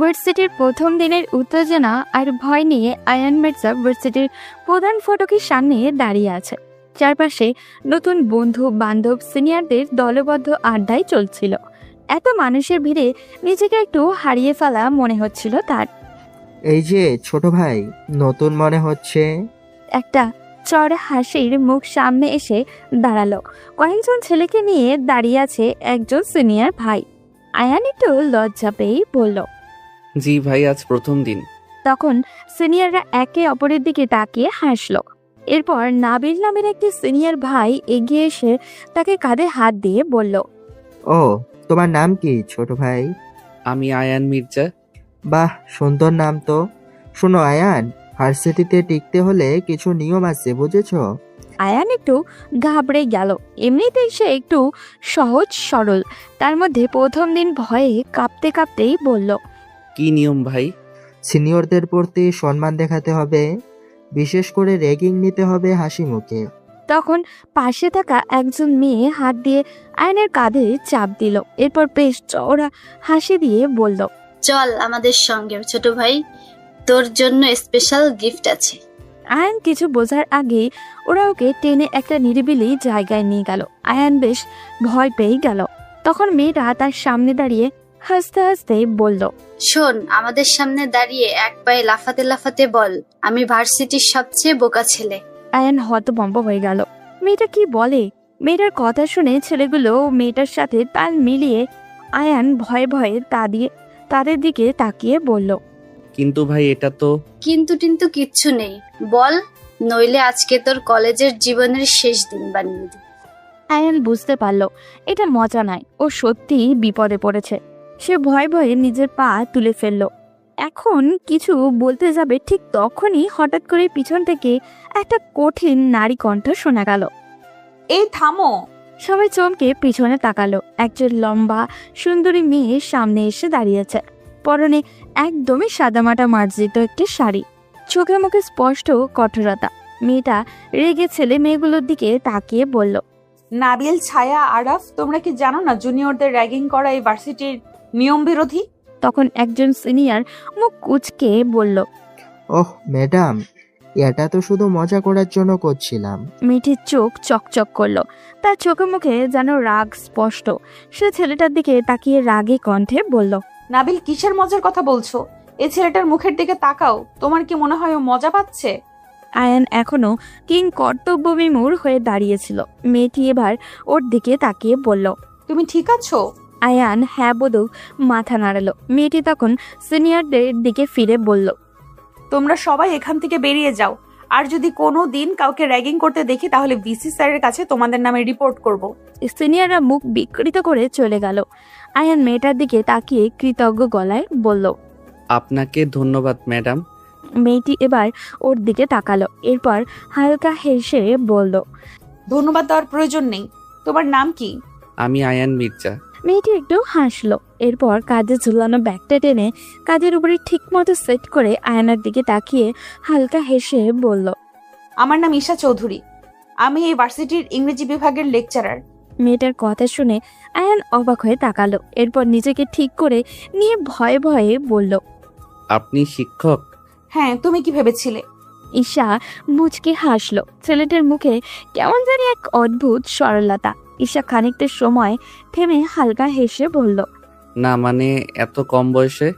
ভার্সিটির প্রথম দিনের উত্তেজনা আর ভয় নিয়ে আয়ান মির্জা ভার্সিটির প্রধান ফটকের সামনে দাঁড়িয়ে আছে। চারপাশে নতুন বন্ধু বান্ধব সিনিয়রদের দলবদ্ধ আড্ডায় চলছিল। এত মানুষের ভিড়ে নিজেকে একটু হারিয়ে ফেলা মনে হচ্ছিল তার। এই যে ছোট ভাই, নতুন মনে হচ্ছে। একটা চড়া হাসির মুখ সামনে এসে দাঁড়ালো। কয়েকজন ছেলেকে নিয়ে দাঁড়িয়ে আছে একজন সিনিয়র ভাই। আয়ান একটু লজ্জা পেয়েই বলল, জি ভাই, আজ প্রথম দিন। তখন সিনিয়ররা একে অপরের দিকে তাকিয়ে হাসলো। এরপর নাবিল নামের একটি সিনিয়র ভাই এগিয়ে এসে তাকে কাঁধে হাত দিয়ে বলল, ও, তোমার নাম কি ছোট ভাই? আমি আয়ান মির্জা। বাহ, সুন্দর নাম তো। শোনো আয়ান, ভার্সিটিতে টিকতে হলে কিছু নিয়ম আছে, বুঝেছো? আয়ান একটু ঘাবড়ে গেল। এমনিতেই সে একটু সহজ সরল, তার মধ্যে প্রথম দিন ভয়ে কাঁপতে কাঁপতেই বলল, কি নিয়ম ভাই? সিনিয়রদের প্রতি সম্মান দেখাতে হবে, বিশেষ করে র্যাগিং নিতে হবে হাসি মুখে। তখন পাশে থাকা একজন মেয়ে হাত দিয়ে আয়নের কাঁধে চাপ দিল। এরপর বেশ চওড়া হাসি দিয়ে বলল, চল আমাদের সঙ্গে ছোট ভাই, তোর জন্য স্পেশাল গিফট আছে। আয়ান কিছু বোঝার আগেই ওরা ওকে টেনে একটা নিরিবিলি জায়গায় নিয়ে গেল। আয়ান বেশ ভয় পেয়ে গেল। তখন মেয়েটা তার সামনে দাঁড়িয়ে হাসতে হাসতে বলল, শোন, আমাদের সামনে দাঁড়িয়ে এক পায়ে লাফাতে লাফাতে বল, আমি ভার্সিটির সবচেয়ে বোকা ছেলে। আয়ান হতভম্ব হয়ে গেল। মেয়েটা কি বলে? মেয়েটার কথা শুনে ছেলেগুলো মেয়েটার সাথে তাল মিলিয়ে আয়ান ভয়ে ভয়ে তাদের দিকে তাকিয়ে বলল, কিন্তু ভাই এটা তো। কিন্তু টিন্তু কিচ্ছু নেই, বল, নইলে আজকে তোর কলেজের জীবনের শেষ দিন বানিয়ে দিই। আয়ান বুঝতে পারল এটা মজা নয়, ও সত্যিই বিপদে পড়েছে। সে ভয়ে ভয়ে নিজের পা তুলে ফেলল। এখন কিছু বলতে যাবে, ঠিক তখনই হঠাৎ করে পিছন থেকে একটা কঠিন নারী কণ্ঠ শোনা গেল। এই থামো। সবাই চমকে পিছনে তাকালো। একজন লম্বা সুন্দরী মেয়ে সামনে এসে দাঁড়িয়েছে। পরনে একদমই সাদামাটা মার্জিত একটি শাড়ি, চোখে মুখে স্পষ্ট কঠোরতা। মেয়েটা রেগে ছেলে মেয়েগুলোর দিকে তাকিয়ে বলল, নাবিল, ছায়া, আরাফ, তোমরা কি জানো না জুনিয়রদের র্যাগিং করা এই ভার্সিটির নিয়ম বিরোধী? তখন একজন সিনিয়র মুখ কুঁচকে বলল, ওহ ম্যাডাম, এটা তো শুধু মজা করার জন্য করছিলাম। মেয়েটির চোখ চকচক করলো। তার চোখে মুখে যেন রাগ স্পষ্ট। সে ছেলেটার দিকে তাকিয়ে রাগে কণ্ঠে বলল, নাবিল, কিসের মজার কথা বলছো? এই ছেলেটার মুখের দিকে তাকাও, তোমার কি মনে হয় ও মজা পাচ্ছে? আয়ান এখনো কিং কর্তব্য বিমূঢ় হয়ে দাঁড়িয়েছিল। মেয়েটি এবার ওর দিকে তাকিয়ে বলল, তুমি ঠিক আছো? আয়ান হ্যাঁ বোধক মাথা নাড়ালো। মেয়েটি তখন সিনিয়রদের দিকে ফিরে বলল, তোমরা সবাই এখান থেকে বেরিয়ে যাও। আর যদি কোনো দিন কাউকে র্যাগিং করতে দেখি তাহলে ভিসি স্যারের কাছে তোমাদের নামে রিপোর্ট করব। সিনিয়ররা মুখ বিকৃত করে চলে গেল। আয়ান মেয়েটার দিকে তাকিয়ে কৃতজ্ঞ গলায় বলল, আপনাকে ধন্যবাদ ম্যাডাম। মেয়েটি এবার ওর দিকে তাকালো। এরপর হালকা হেসে বলল, ধন্যবাদ দেওয়ার প্রয়োজন নেই। তোমার নাম কি? আমি আয়ান মির্জা। মেয়েটি একটু হাসলো। এরপর কাঁধে ঝুলানো ব্যাগটা টেনে কাঁধের উপরে ঠিক মতো সেট করে আয়নার দিকে তাকিয়ে হালকা হেসে বলল, আমার নাম ঈশা চৌধুরী। আমি এই ভার্সিটির ইংরেজি বিভাগের লেকচারার। মেয়েটার কথা শুনে আয়ান অবাক হয়ে তাকালো। এরপর নিজেকে ঠিক করে নিয়ে ভয়ে ভয়ে বলল, আপনি শিক্ষক? হ্যাঁ, তুমি কি ভেবেছিলে? ঈশা মুচকে হাসলো। ছেলেটার মুখে কেমন জানি এক অদ্ভুত সরলতা। ঈশা খানিকটা সময় থেমে হালকা হেসে বলল, না মানে এত কম বয়সে?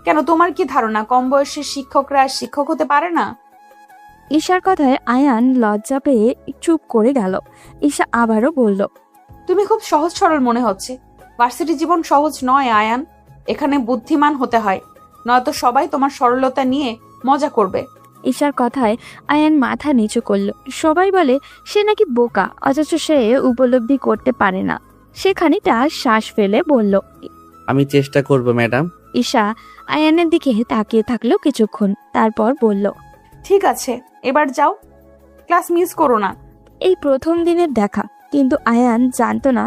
কেন, তোমার কি ধারণা কম বয়সের শিক্ষকরা শিক্ষক হতে পারে না? ঈশার কথায় আয়ান লজ্জা পেয়ে চুপ করে গেল। ঈশা আবারও বলল, তুমি খুব সহজ সরল মনে হচ্ছে। ভার্সিটি জীবন সহজ নয় আয়ান, এখানে বুদ্ধিমান হতে হয়, নয়তো সবাই তোমার সরলতা নিয়ে মজা করবে। ঈশার কথায় আয়ান মাথা নিচু করল। সবাই বলে সে নাকি বোকা, অথচ সে উপলব্ধি করতে পারে না। সে খানিকটা শ্বাস ফেলে বলল, আমি চেষ্টা করব ম্যাডাম। ঈশা আয়ানের দিকে তাকিয়ে থাকলো কিছুক্ষণ, তারপর বলল, ঠিক আছে, এবার যাও, ক্লাস মিস করো না। এই প্রথম দিনের দেখা, কিন্তু আয়ান জানতো না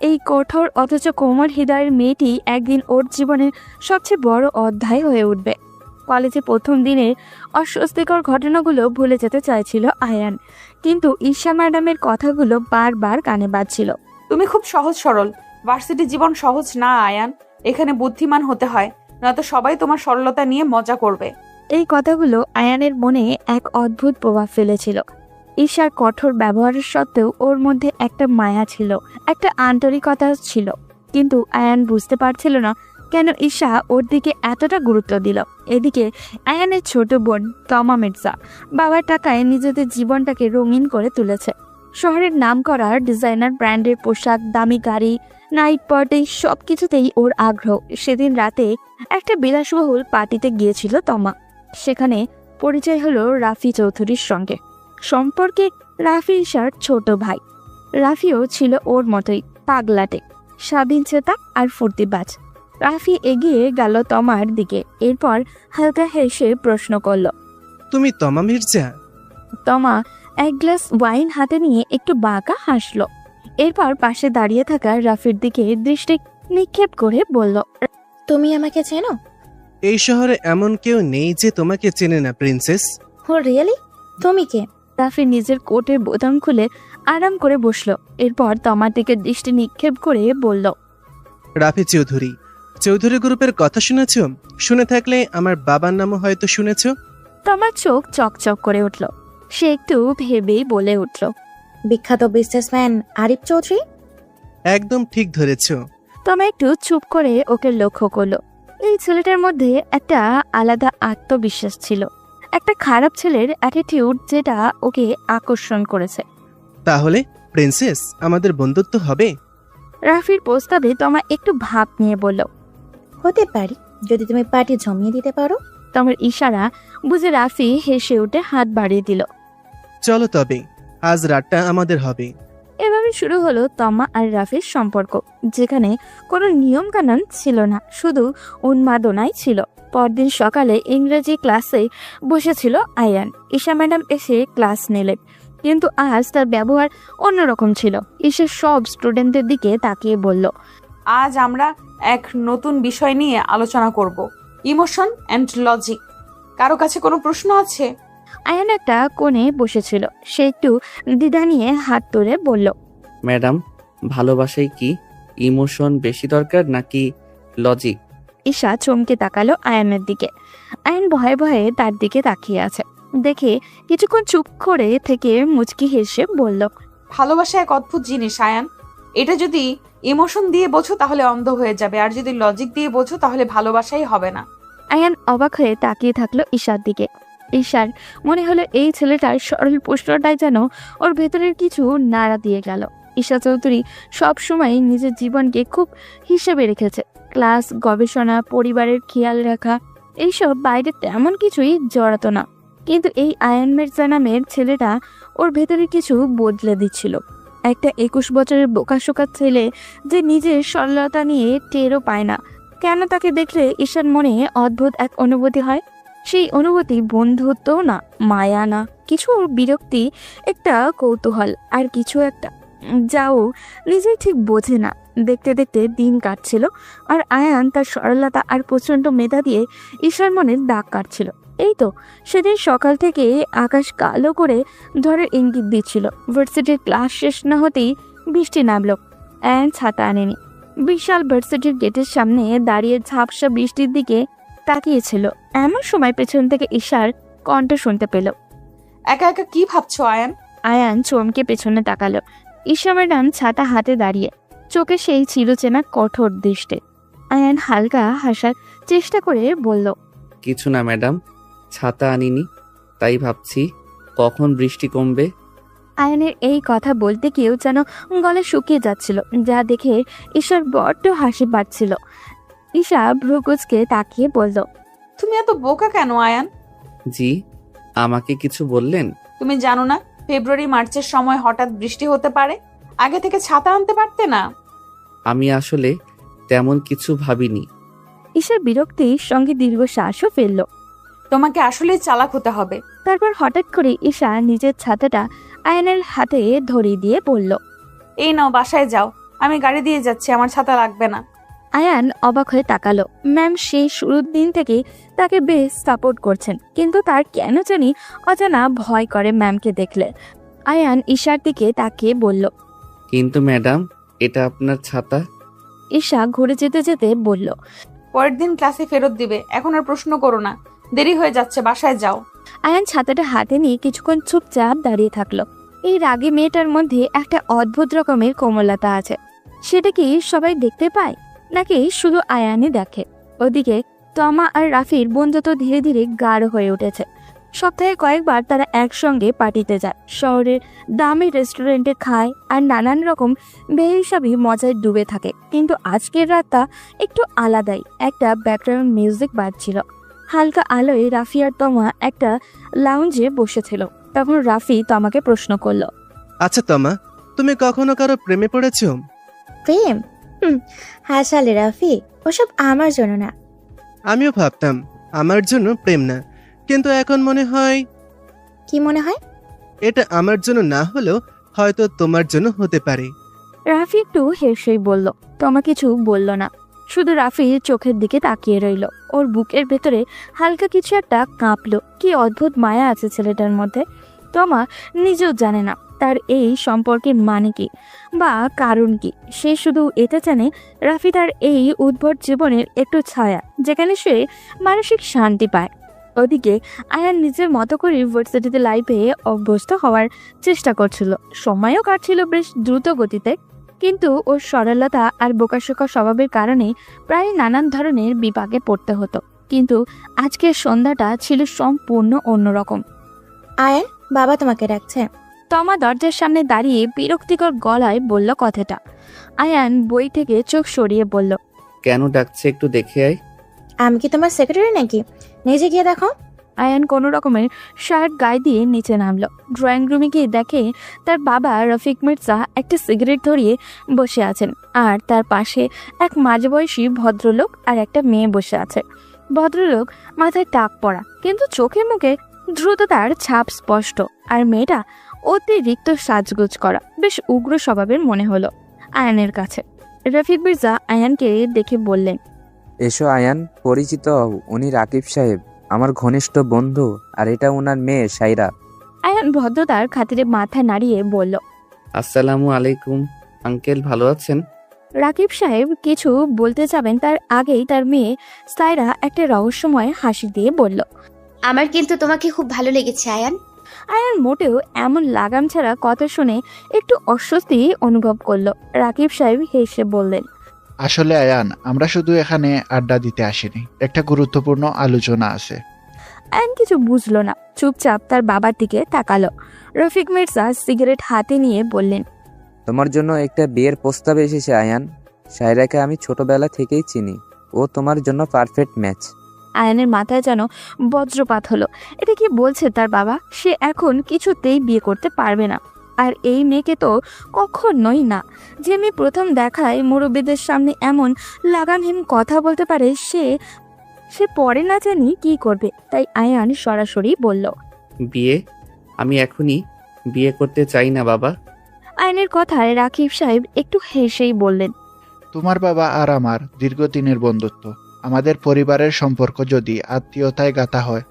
এই কঠোর অথচ কোমল হৃদয়ের মেয়েটি একদিন ওর জীবনের সবচেয়ে বড় অধ্যায় হয়ে উঠবে। কলেজে প্রথম দিনের অস্বস্তিকর ঘটনাগুলো ভুলে যেতে চাইছিল আয়ান, কিন্তু ঈশা ম্যাডামের কথাগুলো বারবার কানে বাজছিল। তুমি খুব সহজ সরল, ভার্সিটি জীবন সহজ না আয়ান, এখানে বুদ্ধিমান হতে হয়, নয়তো সবাই তোমার সরলতা নিয়ে মজা করবে। এই কথাগুলো আয়ানের মনে এক অদ্ভুত প্রভাব ফেলেছিল। ঈশার কঠোর ব্যবহারের সত্ত্বেও ওর মধ্যে একটা মায়া ছিল, একটা আন্তরিকতা ছিল। কিন্তু আয়ান বুঝতে পারছিল না কেন ঈশা ওর দিকে এতটা গুরুত্ব দিল। এদিকে আয়ানের ছোট বোন তমা মির্জা বাবার টাকায় নিজেদের জীবনটাকে রঙিন করে তুলেছে। শহরের নামকরা ডিজাইনার ব্র্যান্ডের পোশাক, দামি গাড়ি, নাইট পার্টি সব কিছুতেই ওর আগ্রহ। সেদিন রাতে একটা বিলাসবহুল পার্টিতে গিয়েছিল তমা। সেখানে পরিচয় হলো রাফি চৌধুরীর সঙ্গে। সম্পর্কে রাফি ঈশার ছোট ভাই। রাফিও ছিল ওর মতোই পাগলাটে, স্বাধীনচেতা আর ফুর্তিবাজ। রাফি এগিয়ে গেল তমার দিকে, এরপর হালকা হেসে প্রশ্ন করল। তুমি তমা মির্জা? তমা এক গ্লাস ওয়াইন হাতে নিয়ে একটু বাঁকা হাসলো। এরপর পাশে দাঁড়িয়ে থাকা রাফির দিকে দৃষ্টি নিক্ষেপ করে বলল, তুমি আমাকে চেনো? এই শহরে এমন কেউ নেই যে তোমাকে চেনে না প্রিন্সেস। হো রিয়েলি? তুমি কে? রাফি নিজের কোটের বোতাম খুলে আরাম করে বসলো। এরপর তমার দিকে দৃষ্টি নিক্ষেপ করে বলল, রাফি চৌধুরী। চৌধুরী গ্রুপের কথা শুনেছ? শুনে থাকলে আমার বাবার নামও হয়তো শুনেছ। তমার চোখ চকচক করে উঠল। সে একটু ভেবেই বলে উঠল, বিখ্যাত বিজনেসম্যান আরিফ চৌধুরী? একদম ঠিক ধরেছ। তমা একটু চুপ করে ওকে লক্ষ্য করলো। এই ছেলেটার মধ্যে একটা আলাদা আত্মবিশ্বাস ছিল, একটা খারাপ ছেলের অ্যাটিটিউড যেটা ওকে আকর্ষণ করেছে। তাহলে প্রিন্সেস আমাদের বন্ধুত্ব হবে? রাফির প্রস্তাবে তমা একটু ভাব নিয়ে বলল। হতে পারি, যদি তুমি পার্টি জমিয়ে দিতে পারো। তমার ইশারা বুঝে রাফি হেসে উঠে হাত বাড়িয়ে দিল। চলো তবে, আজ রাতটা আমাদের হবে। এভাবে শুরু হলো তমা আর রাফির সম্পর্ক, যেখানে কোনো নিয়ম কানুন ছিল না, শুধু উন্মাদনাই ছিল। পরদিন সকালে ইংরেজি ক্লাসে বসেছিল আয়ান। ঈশা ম্যাডাম এসে ক্লাস নিলেন, কিন্তু আজ তার ব্যবহার অন্যরকম ছিল। ঈশা সব স্টুডেন্টদের দিকে তাকিয়ে বলল, আজ আমরা এক নতুন বিষয় নিয়ে আলোচনা করব, ইমোশন অ্যান্ড লজিক। কারো কাছে কোনো প্রশ্ন আছে? আয়ান একটা কোণে বসেছিল। সে একটু দ্বিধা নিয়ে হাত তুলে বলল, ম্যাডাম, ভালোবাসায় কি ইমোশন বেশি দরকার নাকি লজিক? ঈশা চমকে তাকালো আয়ানের দিকে। আয়ান ভয়ে ভয়ে তার দিকে তাকিয়ে আছে দেখে কিছুক্ষণ চুপ করে থেকে মুচকি হেসে বলল, ভালোবাসা এক অদ্ভুত জিনিস আয়ান। এটা যদি ইমোশন দিয়ে বোঝো তাহলে অন্ধ হয়ে যাবে, আর যদি লজিক দিয়ে বোঝো তাহলে ভালোবাসাই হবে না। আয়ান অবাক হয়ে তাকিয়ে থাকলো ঈশার দিকে। ঈশার মনে হলো এই ছেলেটার সরল প্রশ্নটাই যেন ওর ভেতরের কিছু নাড়া দিয়ে গেল। ঈশা চৌধুরী সবসময় নিজের জীবনকে খুব হিসেবে রেখেছে। ক্লাস, গবেষণা, পরিবারের খেয়াল রাখা, এইসব বাইরে তেমন কিছুই জড়াতো না। কিন্তু এই আয়ান মির্জা নামের ছেলেটা ওর ভেতরে কিছু বদলে দিচ্ছিল। একটা 21 বছরের বোকাশোকা ছেলে যে নিজের সরলতা নিয়ে টেরও পায় না। কেন তাকে দেখলে ঈশার মনে অদ্ভুত এক অনুভূতি হয়। সেই অনুভূতি বন্ধুত্ব না, মায়া না, কিছু বিরক্তি, একটা কৌতূহল, আর কিছু একটা যাও নিজে ঠিক বোঝে না। দেখতে দেখতে দিন কাটছিল, আর আয়ান তার সরলতা আর প্রচণ্ড মেধা দিয়ে ঈশার মনে দাগ কাটছিল। এই তো সেদিন সকাল থেকে আকাশ কালো করে ঝড়ের ইঙ্গিত দিচ্ছিল। ভার্সিটির ক্লাস শেষ না হতেই বৃষ্টি নামলো। আয়ান ছাতা আনেনি। বিশাল ভার্সিটির গেটের সামনে দাঁড়িয়ে ঝাপসা বৃষ্টির দিকে তাকিয়েছিল। এমন সময় পেছন থেকে ঈশার কণ্ঠ শুনতে পেল। একা একা কি ভাবছো আয়ান? আয়ান চমকে পেছনে তাকালো। ঈশা ম্যাডাম ছাতা হাতে দাঁড়িয়ে, চোখে সেই চিরচেনা কঠোর দৃষ্টি। আয়ান হালকা হাসার চেষ্টা করে বলল, কিছু না ম্যাডাম, ছাতা আনিনি, তাই ভাবছি কখন বৃষ্টি কমবে। আয়ানের এই কথা বলতে গিয়েও যেন গলা শুকিয়ে যাচ্ছিল, যা দেখে ঈশার বড্ড হাসি পাচ্ছিল। ঈশা ভ্রুকুচকে তাকিয়ে বলল, তুমি এত বোকা কেন আয়ান? জি, আমাকে কিছু বললেন? তুমি জানো না ফেব্রুয়ারি মার্চের সময় হঠাৎ বৃষ্টি হতে পারে? আগে থেকে ছাতা আনতে পারতে না? আমি আসলে তেমন কিছু ভাবিনি। ঈশার বিরক্তির সঙ্গে দীর্ঘশ্বাসও ফেলল। তোমাকে আসলেই চালাক হতে হবে। তারপর হঠাৎ করে ঈশা নিজের ছাতাটা আয়ানের হাতে ধরিয়ে দিয়ে বলল, এই নাও, বাসায় যাও, আমি গাড়ি দিয়ে যাচ্ছি, আমার ছাতা লাগবে না। আয়ান অবাক হয়ে তাকালো। ম্যাম সেই শুরুর দিন থেকে তাকে বেশ সাপোর্ট করছেন, কিন্তু তার কেন জানি অজানা ভয় করে ম্যামকে দেখলে। আয়ান ঈশার দিকে তাকিয়ে বলল, কিন্তু ম্যাডাম, এটা আপনার ছাতা। ঈশা ঘুরে যেতে যেতে বলল, পরের দিন ক্লাসে ফেরত দিবে। এখন আর প্রশ্ন করো না, দেরি হয়ে যাচ্ছে, বাসায় যাও। আয়ান ছাতাটা হাতে নিয়ে কিছুক্ষণ চুপচাপ দাঁড়িয়ে থাকলো। এই রাগী মেয়েটার মধ্যে একটা অদ্ভুত রকমের কোমলতা আছে। সেটা কি সবাই দেখতে পায়, নাকি শুধু আয়ানই দেখে? ওদিকে তমা আর রাফির বন্ধুত্ব ধীরে ধীরে গাঢ় হয়ে উঠেছে। সপ্তাহে কয়েকবার তারা একসঙ্গে পার্টিতে যায়, শহরের দামি রেস্টুরেন্টে খায় আর নানান রকম বেহিসাবি মজায় ডুবে থাকে। কিন্তু আজকের রাতটা একটু আলাদাই। একটা ব্যাকগ্রাউন্ড মিউজিক বাজছিল। হালকা আলোয় রাফি আর তমা একটা লাউঞ্জে বসেছিল। তখন রাফি তমাকে প্রশ্ন করলো, আচ্ছা তমা, তুমি কখনো কারো প্রেমে পড়েছো? প্রেম? হাসালে রাফি, ওসব আমার জন্য না। আমিও ভাবতাম আমার জন্য প্রেম না, কিন্তু এখন মনে হয় কি মনে হয়? এটা আমার জন্য না হলেও হয়তো তোমার জন্য হতে পারে। রাফি একটু হেসেই বলল। তমা কিছু বলল না, শুধু রাফির চোখের দিকে তাকিয়ে রইল। ওর বুকের ভেতরে হালকা কিছু একটা কাঁপলো। কি অদ্ভুত মায়া আছে ছেলেটার মধ্যে। তমা নিজেও জানে না তার এই সম্পর্কের মানে কি বা কারণ কি। সে শুধু এটা জানে রাফি তার এই উদ্ভট জীবনের একটু ছায়া, যেখানে সে মানসিক শান্তি পায়। ওদিকে আয়ান নিজের মতো করে ইউনিভার্সিটিতে লাইফে অভ্যস্ত হওয়ার চেষ্টা করছিল। সময়ও কাটছিল বেশ দ্রুত গতিতে, কিন্তু ওর সরলতা আর বোকাশোকা স্বভাবের কারণে প্রায় নানান ধরনের বিপাকে পড়তে হতো। কিন্তু আজকের সন্ধ্যাটা ছিল সম্পূর্ণ অন্যরকম। আয়ান, বাবা তোমাকে ডাকছে। তমা দরজার সামনে দাঁড়িয়ে বিরক্তিকর গলায় বলল কথাটা। আয়ান বই থেকে চোখ সরিয়ে বলল, কেন ডাকছে একটু দেখে আয়। আমি কি তোমার সেক্রেটারি নাকি? নিজে গিয়ে দেখো। আয়ান কোনো রকমের শার্ট গায়ে দিয়ে নিচে নামলো। ড্রয়িং রুমে গিয়ে দেখে তার বাবা রফিক মির্জা একটা সিগারেট ধরিয়ে বসে আছেন, আর তার পাশে এক মাঝবয়সী ভদ্রলোক আর একটা মেয়ে বসে আছে। ভদ্রলোক মাথায় টাক পরা, কিন্তু চোখে মুখে দ্রুততার ছাপ স্পষ্ট, আর মেয়েটা অতিরিক্ত সাজগোজ করা, বেশ উগ্র স্বভাবের মনে হলো আয়ানের কাছে। রফিক মির্জা আয়ানকে দেখে বললেন, এসো আয়ান, পরিচিত হও, উনি রাকিব সাহেব, আমার ঘনিষ্ঠ বন্ধু, আর এটা ওনার মেয়ে সাইরা। আয়ান ভদ্রতার খাতিরে মাথা নাড়িয়ে বলল, আসসালামু আলাইকুম আঙ্কেল, ভালো আছেন? রাকিব সাহেব কিছু বলতে যাবেন তার আগেই তার মেয়ে সাইরা একটা রহস্যময় হাসি দিয়ে বলল, আমার কিন্তু তোমাকে খুব ভালো লেগেছে আয়ান। আয়ান মোটেও এমন লাগাম ছাড়া কথা শুনে একটু অস্বস্তি অনুভব করলো। রাকিব সাহেব হেসে বললেন, আসলে আয়ান, আমরা শুধু এখানে আড্ডা দিতে আসিনি, একটা গুরুত্বপূর্ণ আলোচনা আছে। আয়ান কিছু বুঝলো না, চুপচাপ তার বাবার দিকে তাকালো। রফিক মির্জা সিগারেট হাতে নিয়ে বললেন, তোমার জন্য একটা বিয়ের প্রস্তাব এসেছে আয়ান। সাইরাকে আমি ছোটবেলা থেকেই চিনি, ও তোমার জন্য পারফেক্ট ম্যাচ। আয়ানের মাথায় যেন বজ্রপাত হলো। এটা কি বলছে তার বাবা? সে এখন কিছুতেই বিয়ে করতে পারবে না। আর এই মেয়েকে তো কখনোই না। যে মেয়ে প্রথম দেখায় মুরব্বীদের সামনে এমন লাগামহীন কথা বলতে পারে, সে পরে না জানি কি করবে। তাই আয়ান সরাসরি বলল, বিয়ে? আমি এখনই বিয়ে করতে চাই না বাবা। আয়ানের কথায় রাকিব সাহেব একটু হেসেই বললেন, তোমার বাবা আর আমার দীর্ঘদিনের বন্ধুত্ব, আমাদের পরিবারের সম্পর্ক যদি আত্মীয়তায় গাঁথা হয়,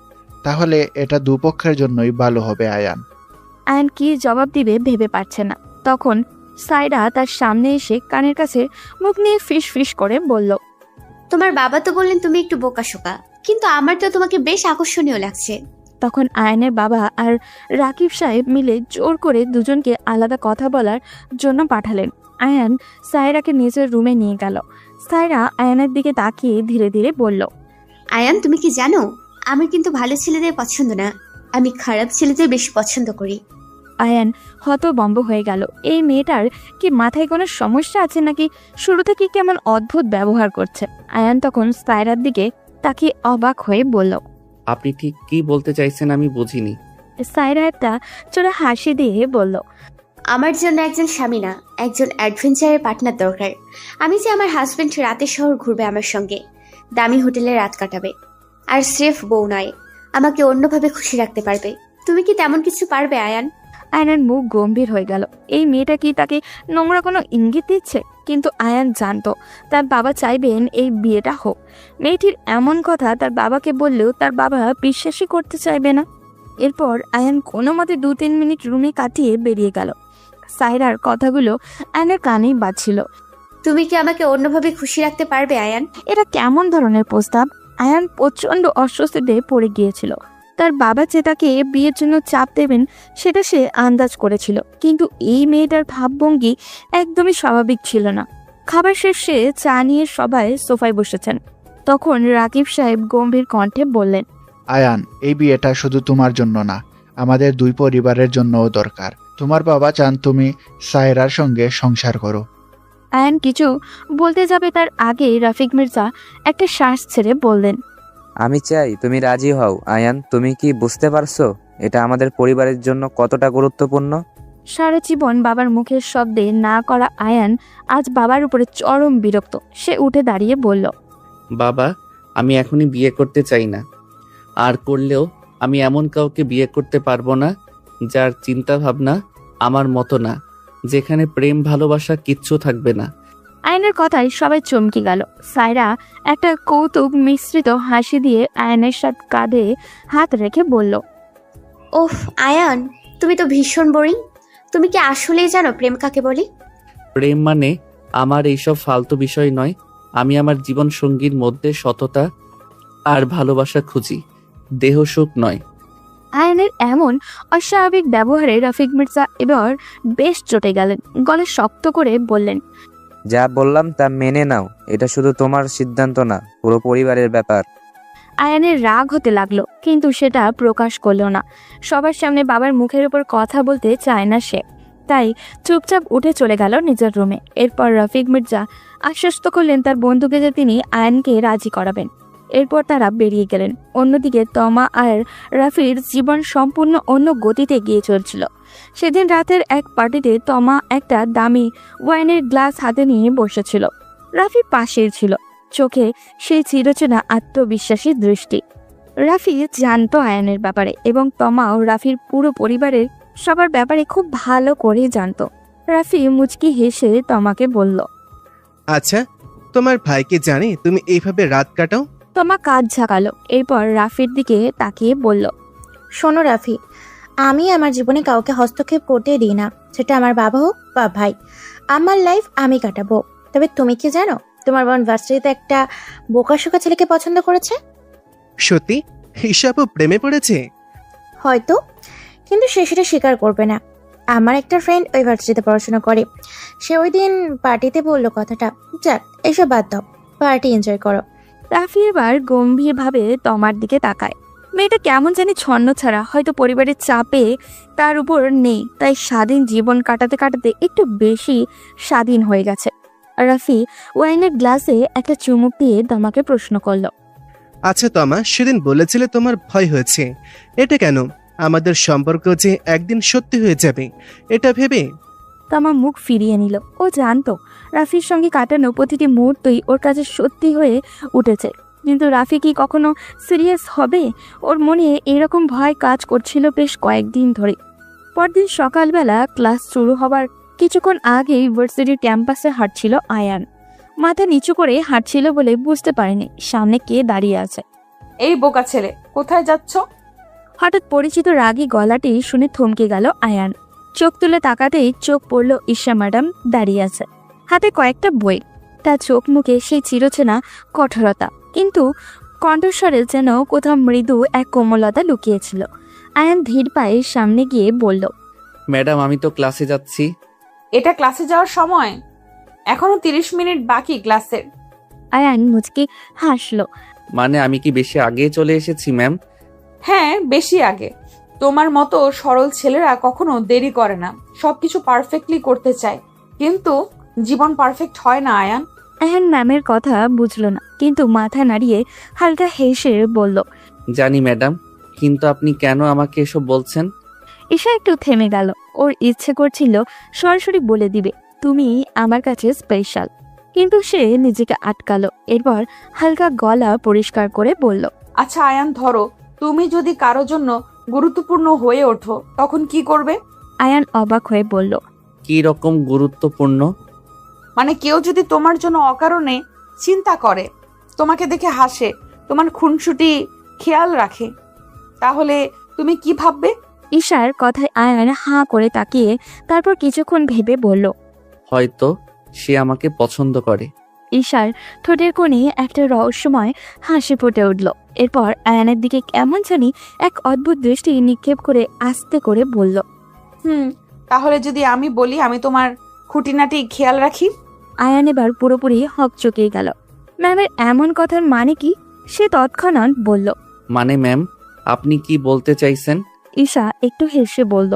তাহলে এটা দুপক্ষের জন্যই ভালো হবে আয়ান। আয়ান কি জবাব দিবে ভেবে পারছে না। তখন সাইরা তার সামনে এসে কানের কাছে মুখ নিয়ে ফিস ফিস করে বলল, তোমার বাবা তো বললেন তুমি একটু বোকাশোকা, কিন্তু আমার তো তোমাকে বেশ আকর্ষণীয় লাগছে। তখন আয়ানের বাবা আর রাকিব সাহেব মিলে জোর করে দুজনকে আলাদা কথা বলার জন্য পাঠালেন। আয়ান সায়রাকে নিজের রুমে নিয়ে গেল। সায়রা আয়ানের দিকে তাকিয়ে ধীরে ধীরে বলল, আয়ান, তুমি কি জানো, আমার কিন্তু ভালো ছেলেদের পছন্দ না, আমি খারাপ ছেলেদের বেশি পছন্দ করি। আয়ান হতভম্ব হয়ে গেল। এই মেয়েটার কি মাথায় কোনো সমস্যা আছে, নাকি শুরু থেকে কেমন অদ্ভুত ব্যবহার করছে? আয়ান তখন সায়রার দিকে তাকিয়ে অবাক হয়ে বলল, আপনি ঠিক কি বলতে চাইছেন আমি বুঝিনি। সায়রা একটা চোরা হাসি দিয়ে বলল, আমার জন্য একজন স্বামী না, একজন অ্যাডভেঞ্চারের পার্টনার দরকার। আমি যে আমার হাজবেন্ড রাতে শহর ঘুরবে আমার সঙ্গে, দামি হোটেলে রাত কাটাবে, আর স্রেফ বউ নয়, আমাকে অন্যভাবে খুশি রাখতে পারবে। তুমি কি তেমন কিছু পারবে আয়ান? আয়ানের মুখ গম্ভীর হয়ে গেল। এই মেয়েটা কি তাকে নোংরা কোনো ইঙ্গিত দিচ্ছে? কিন্তু আয়ান জানতো তার বাবা চাইবেন এই বিয়েটা হোক। মেয়েটির এমন কথা তার বাবাকে বললেও তার বাবা বিশ্বাসই করতে চাইবে না। এরপর আয়ান কোনো মতে 2-3 মিনিট রুমে কাটিয়ে বেরিয়ে গেল। সায়রার কথাগুলো আয়ানের কানেই বাজছিল। তুমি কি আমাকে অন্যভাবে খুশি রাখতে পারবে আয়ান? এটা কেমন ধরনের প্রস্তাব? আয়ান প্রচন্ড অস্বস্তিতে পড়ে গিয়েছিল। তার বাবা যে তাকে বিয়ের জন্য চাপ দেবেন সেটা সে আন্দাজ করেছিল, কিন্তু এই মেয়েটার ভাবভঙ্গি একদমই স্বাভাবিক ছিল না। খাবার শেষে চা নিয়ে সবাই সোফায় বসেছেন। তখন রাকিব সাহেব গম্ভীর কণ্ঠে বললেন, আয়ান, এই বিয়েটা শুধু তোমার জন্য না, আমাদের দুই পরিবারের জন্যও দরকার। তোমার বাবা চান তুমি সায়রার সঙ্গে সংসার করো। আয়ান কিছু বলতে যাবে তার আগে রফিক মির্জা একটা শ্বাস ছেড়ে বললেন, আমি চাই তুমি রাজি হও আয়ান। তুমি কি বুঝতে পারছো এটা আমাদের পরিবারের জন্য কতটা গুরুত্বপূর্ণ? সারা জীবন বাবার মুখের শব্দে না করা আয়ান আজ বাবার উপরে চরম বিরক্ত। সে উঠে দাঁড়িয়ে বলল, বাবা, আমি এখনই বিয়ে করতে চাই না। আর করলেও আমি এমন কাউকে বিয়ে করতে পারবো না যার চিন্তা ভাবনা আমার মতো না, যেখানে প্রেম ভালোবাসা কিচ্ছু থাকবে না। আয়নের কথায় সবাই চমকে গেল। সায়রা একটা কৌতুক মিশ্রিত হাসি দিয়ে আয়নের সাথে কাঁধে হাত রেখে বলল, ওফ আয়ান, তুমি তো ভীষণ বোরিং। তুমি কি আসলেই জানো প্রেম কাকে বলে? প্রেম মানে আমার এইসব ফালতু বিষয় নয়। আমি আমার জীবন সঙ্গীর মধ্যে সততা আর ভালোবাসা খুঁজি, দেহ সুখ নয়। আয়নের এমন অস্বাভাবিক ব্যবহারে রফিক মির্জা এবার বেশ চটে গেলেন। গলা শক্ত করে বললেন, যা বললাম তা মেনে নাও। এটা শুধু তোমার সিদ্ধান্ত না, পুরো পরিবারের ব্যাপার। আয়ানের রাগ হতে লাগলো, কিন্তু সেটা প্রকাশ করলো না। সবার সামনে বাবার মুখের উপর কথা বলতে চায় না সে, তাই চুপচাপ উঠে চলে গেল নিজের রুমে। এরপর রফিক মির্জা আশ্বস্ত করলেন তার বন্ধুকে যে তিনি আয়ানকে রাজি করাবেন। এরপর তারা বেরিয়ে গেলেন। অন্যদিকে তমা আর রাফির জীবন সম্পূর্ণ অন্য গতিতে গিয়ে চলছিল। সেদিন রাতের এক পার্টিতে তমা একটা দামি ওয়াইনের গ্লাস হাতে নিয়ে বসেছিল। রাফি পাশেই ছিল, চোখে সেই চিরচেনা আত্মবিশ্বাসী দৃষ্টি। রাফি জানতো আয়ানের ব্যাপারে এবং তমাও রাফির পুরো পরিবারের সবার ব্যাপারে খুব ভালো করে জানতো। রাফি মুচকি হেসে তমাকে বলল, আচ্ছা, তোমার ভাইকে জানে তুমি এইভাবে রাত কাটাও? তমা কাঁধ ঝাঁকালো। এরপর রাফির দিকে তাকিয়ে বলল, শোনো রাফি, আমি আমার জীবনে কাউকে হস্তক্ষেপ করতে দিই না, সেটা আমার বাবা হোক বা ভাই। আমার লাইফ আমি কাটাবো। তবে তুমি কি জানো তোমার বোন ভার্সিটিতে একটা বোকাশোকা ছেলেকে পছন্দ করেছে? সত্যি? হিসাবও প্রেমে পড়েছে? হয়তো, কিন্তু সে সেটা স্বীকার করবে না। আমার একটা ফ্রেন্ড ওই ভার্সিটিতে পড়াশোনা করে, সে ওই দিন পার্টিতে বললো কথাটা। যাক, এসব বাদ দাও, পার্টি এনজয় করো। রাফি এবার গম্ভীরভাবে তমার দিকে তাকায়। মেয়েটা কেমন জানি ছন্ন ছাড়া, হয়তো পরিবারের চাপে তার উপর নেই, তাই স্বাধীন জীবন কাটাতে কাটাতে একটু বেশি স্বাধীন হয়ে গেছে। রাফি ওয়াইনের গ্লাসে একটা চুমুক দিয়ে তমাকে প্রশ্ন করল, আচ্ছা তমা, সেদিন বলেছিলে তোমার ভয় হয়েছে, এটা কেন? আমাদের সম্পর্ক যে একদিন সত্যি হয়ে যাবে এটা ভেবে? তমা মুখ ফিরিয়ে নিল। ও জানতো রাফির সঙ্গে কাটানো প্রতিটি মুহূর্তই ওর কাছে সত্যি হয়ে উঠেছে, কিন্তু রাফি কি কখনো সিরিয়াস হবে? ওর মনে এরকম ভয় কাজ করছিল বেশ কয়েকদিন ধরে। পরদিন সকালবেলা ক্লাস শুরু হবার কিছুক্ষণ আগেই ভার্সিটির ক্যাম্পাসে হাঁটছিল আয়ান। মাথা নিচু করে হাঁটছিল বলে বুঝতে পারেনি সামনে কে দাঁড়িয়ে আছে। এই বোকা ছেলে, কোথায় যাচ্ছ? হঠাৎ পরিচিত রাগী গলাটি শুনে থমকে গেল আয়ান। চোখ তুলে তাকাতেই চোখ পড়ল ঈশা ম্যাডাম দাঁড়িয়ে আছে, হাতে কয়েকটা বই। তার চোখ মুখে সেই চিরচেনা কঠোরতা, কিন্তু কণ্ঠস্বরে যেন কোথাও মৃদু এক কোমলতা লুকিয়েছিল। আয়ান ধীর পায়ে সামনে গিয়ে বলল, ম্যাডাম, আমি তো ক্লাসে যাচ্ছি। এটা ক্লাসে যাওয়ার সময়? এখনো 30 মিনিট বাকি ক্লাসের। আয়ান মুচকি হাসলো। মানে আমি কি বেশি আগে চলে এসেছি ম্যাম? হ্যাঁ, বেশি আগে। তোমার মতো সরল ছেলেরা কখনো দেরি করে না, সবকিছু পারফেক্টলি করতে চায়, কিন্তু জীবন পারফেক্ট হয় না আয়ান। আয়ান ম্যামের কথা বুঝলো না, কিন্তু মাথা নাড়িয়ে হালকা হেসে বলল, জানি ম্যাডাম, কিন্তু আপনি কেন আমাকে এসব বলছেন? ঈশা একটু থেমে গেল। ওর ইচ্ছে করছিল সরাসরি বলে দিবে, তুমি আমার কাছে স্পেশাল, কিন্তু সে নিজেকে আটকালো। এরপর হালকা গলা পরিষ্কার করে বলল, আচ্ছা আয়ান, ধরো তুমি যদি কারো জন্য গুরুত্বপূর্ণ হয়ে ওঠো, তখন কি করবে? আয়ান অবাক হয়ে বলল, কি রকম গুরুত্বপূর্ণ? মানে কেউ যদি তোমার জন্য অকারণে চিন্তা করে, তোমাকে দেখে হাসে, তোমার খুনসুটি খেয়াল রাখে, তাহলে তুমি কি ভাববে? ঈশার কথায় আয়ান হাঁ করে তাকিয়ে তারপর কিছুক্ষণ ভেবে বলল, হয়তো সে আমাকে পছন্দ করে। ঈশার ঠোঁটের কোণে একটা রহস্যময় হাসি ফুটে উঠল। এরপর আয়ানের দিকে কেমন জানি এক অদ্ভুত দৃষ্টি নিক্ষেপ করে আস্তে করে বলল, তাহলে যদি আমি বলি আমি তোমার খুঁটিনাটি খেয়াল রাখি? আয়ান এবার পুরোপুরি হকচকিয়ে গেল। ম্যামের এমন কথার মানে কি? সে তৎক্ষণাৎ বলল। মানে ম্যাম, আপনি কি বলতে চাইছেন? ঈশা একটু হেসে বলল,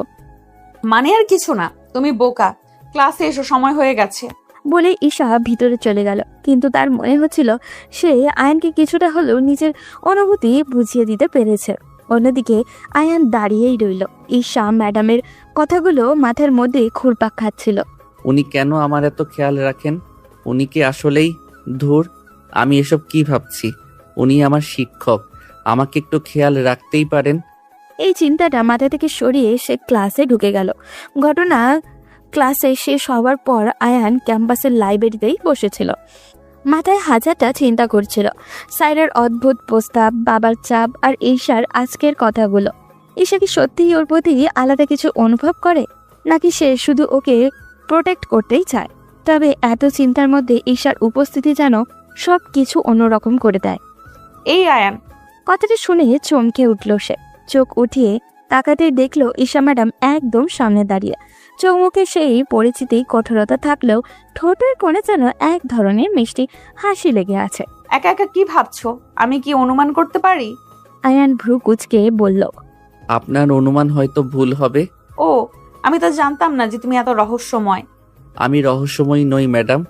মানে আর কিছু না, তুমি বোকা, ক্লাসে এসো, সময় হয়ে গেছে। বলে ঈশা ভিতরে চলে গেল। কিন্তু তার মনে হচ্ছিল সে আয়ানকে কিছুটা হলেও নিজের অনুভূতি বুঝিয়ে দিতে পেরেছে। অন্যদিকে আয়ান দাঁড়িয়েই রইল। ঈশা ম্যাডামের কথাগুলো মাথার মধ্যে ঘুরপাক খাচ্ছিল। উনি কেন আমার এত খেয়াল রাখেন? উনি কি আসলেই ধুর, আমি এসব কি ভাবছি? উনি আমার শিক্ষক, আমাকে একটু খেয়াল রাখতেই পারেন। এই চিন্তাটা মাথা থেকে সরিয়ে সে ক্লাসে ঢুকে গেল। ঘটনা ক্লাসে শেষ হওয়ার পর আয়ান ক্যাম্পাসের লাইব্রেরিতেই বসেছিল। মাথায় হাজারটা চিন্তা করছিল। সাইরার অদ্ভুত প্রস্তাব, বাবার চাপ আর ঈশার আজকের কথাগুলো। ঈশা কি সত্যিই ওর প্রতি আলাদা কিছু অনুভব করে, নাকি সে শুধু ওকে প্রোটেক্ট করতেই চায়? তবে এত চিন্তার মধ্যে ঈশার উপস্থিতি যেন সব কিছু অন্যরকম করে দেয়। এই আয়ান, কথাটা শুনে চমকে উঠল সে। চোখ উঠিয়ে তাকাতেই দেখলো ঈশা ম্যাডাম একদম সামনে দাঁড়িয়ে। চোখ মুখে সেই পরিচিতি কঠোরতা থাকলেও ঠোঁটের কোণে যেন এক ধরনের মিষ্টি হাসি লেগে আছে। একা একা কি ভাবছো? আমি কি অনুমান করতে পারি? আয়ান ভ্রু কুঁচকে বলল, আপনার অনুমান হয়তো ভুল হবে। ও, আমি তো জানতাম না যে তুমি এত রহস্যময়। আমি রহস্যময়ী নই ম্যাডাম,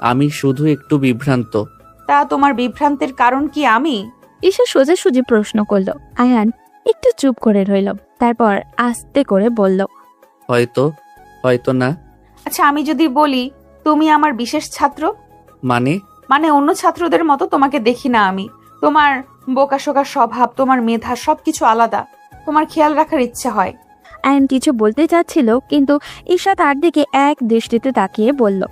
আমি শুধু একটু বিভ্রান্ত। তা তোমার বিভ্রান্তের কারণ কি আমি? ঈশা সোজাসুজি প্রশ্ন করলো। আয়ান একটু চুপ করে রইল। তারপর আস্তে করে বলল, হয়তো, হয়তো না। আচ্ছা, আমি যদি বলি তুমি আমার বিশেষ ছাত্র? মানে অন্য ছাত্রদের মতো তোমাকে দেখি না আমি। তোমার বোকাশোকা স্বভাব, তোমার মেধা সবকিছু আলাদা। তোমার খেয়াল রাখার ইচ্ছে হয়। আয়ান কিছু বলতে চাচ্ছিল, কিন্তু ঈশা তার দিকে এক দৃষ্টিতে তাকিয়ে বলল,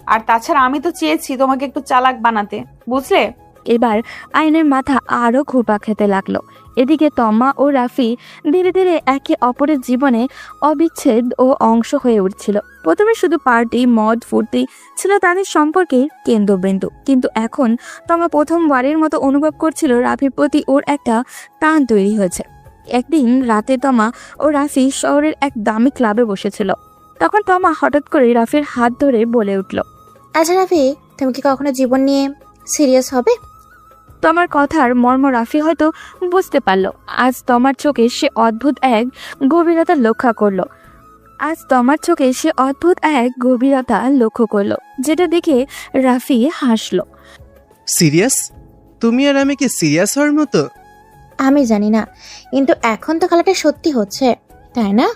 আর তাছাড়া আমি তো চেয়েছি তোমাকে একটু চালাক বানাতে, বুঝলে? এবার আয়নের মাথা আরো ঘুরপাক খেতে লাগলো। এদিকে তমা ও রাফি ধীরে ধীরে একে অপরের জীবনে অবিচ্ছেদ ও অংশ হয়ে উঠছিল। প্রথমে শুধু পার্টি, মদ, ফুর্তি ছিল তাদের সম্পর্কের কেন্দ্রবিন্দু, কিন্তু এখন তমা প্রথমবারের মতো অনুভব করছিল রাফির প্রতি ওর একটা টান তৈরি হয়েছে। একদিন রাতে তমা ও রাফি শহরের এক দামি ক্লাবে বসেছিল। তখন তমা হঠাৎ করে রাফির হাত ধরে বলে উঠল, আচ্ছা রাফি, তুমি কি কখনো জীবন নিয়ে সিরিয়াস হবে? তোমার কথার মর্ম রাফি হয়তো বুঝতে পারল। আজ তোমার চোখে সে অদ্ভুত এক গভীরতা লক্ষ্য করলো, যেটা দেখে রাফি হাসলো। সিরিয়াস? তুমি আর আমি কি সিরিয়াস হওয়ার মতো? আমি জানি না, কিন্তু এখন তো খেলাটা সত্যি হচ্ছে, তাই না?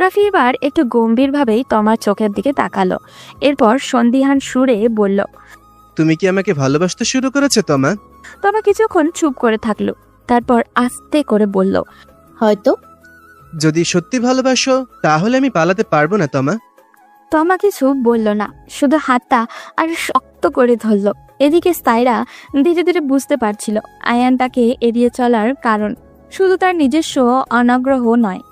রাফি এবার একটু গম্ভীরভাবেই তোমার চোখের দিকে তাকালো। এরপর সন্দিহান সুরে বলল, তুমি কি আমাকে ভালোবাসতে শুরু করেছো তোমা? তমা কিছুক্ষণ চুপ করে থাকলো। তারপর আস্তে করে বলল, হয়তো। যদি সত্যি ভালোবাসো তাহলে আমি পালাতে পারবো না তোমা। তমা কিছু বলল না, শুধু হাতটা আর শক্ত করে ধরল। এদিকে সাইরা ধীরে ধীরে বুঝতে পারছিল আয়ান তাকে এড়িয়ে চলার কারণ শুধু তার নিজস্ব অনাগ্রহ নয়,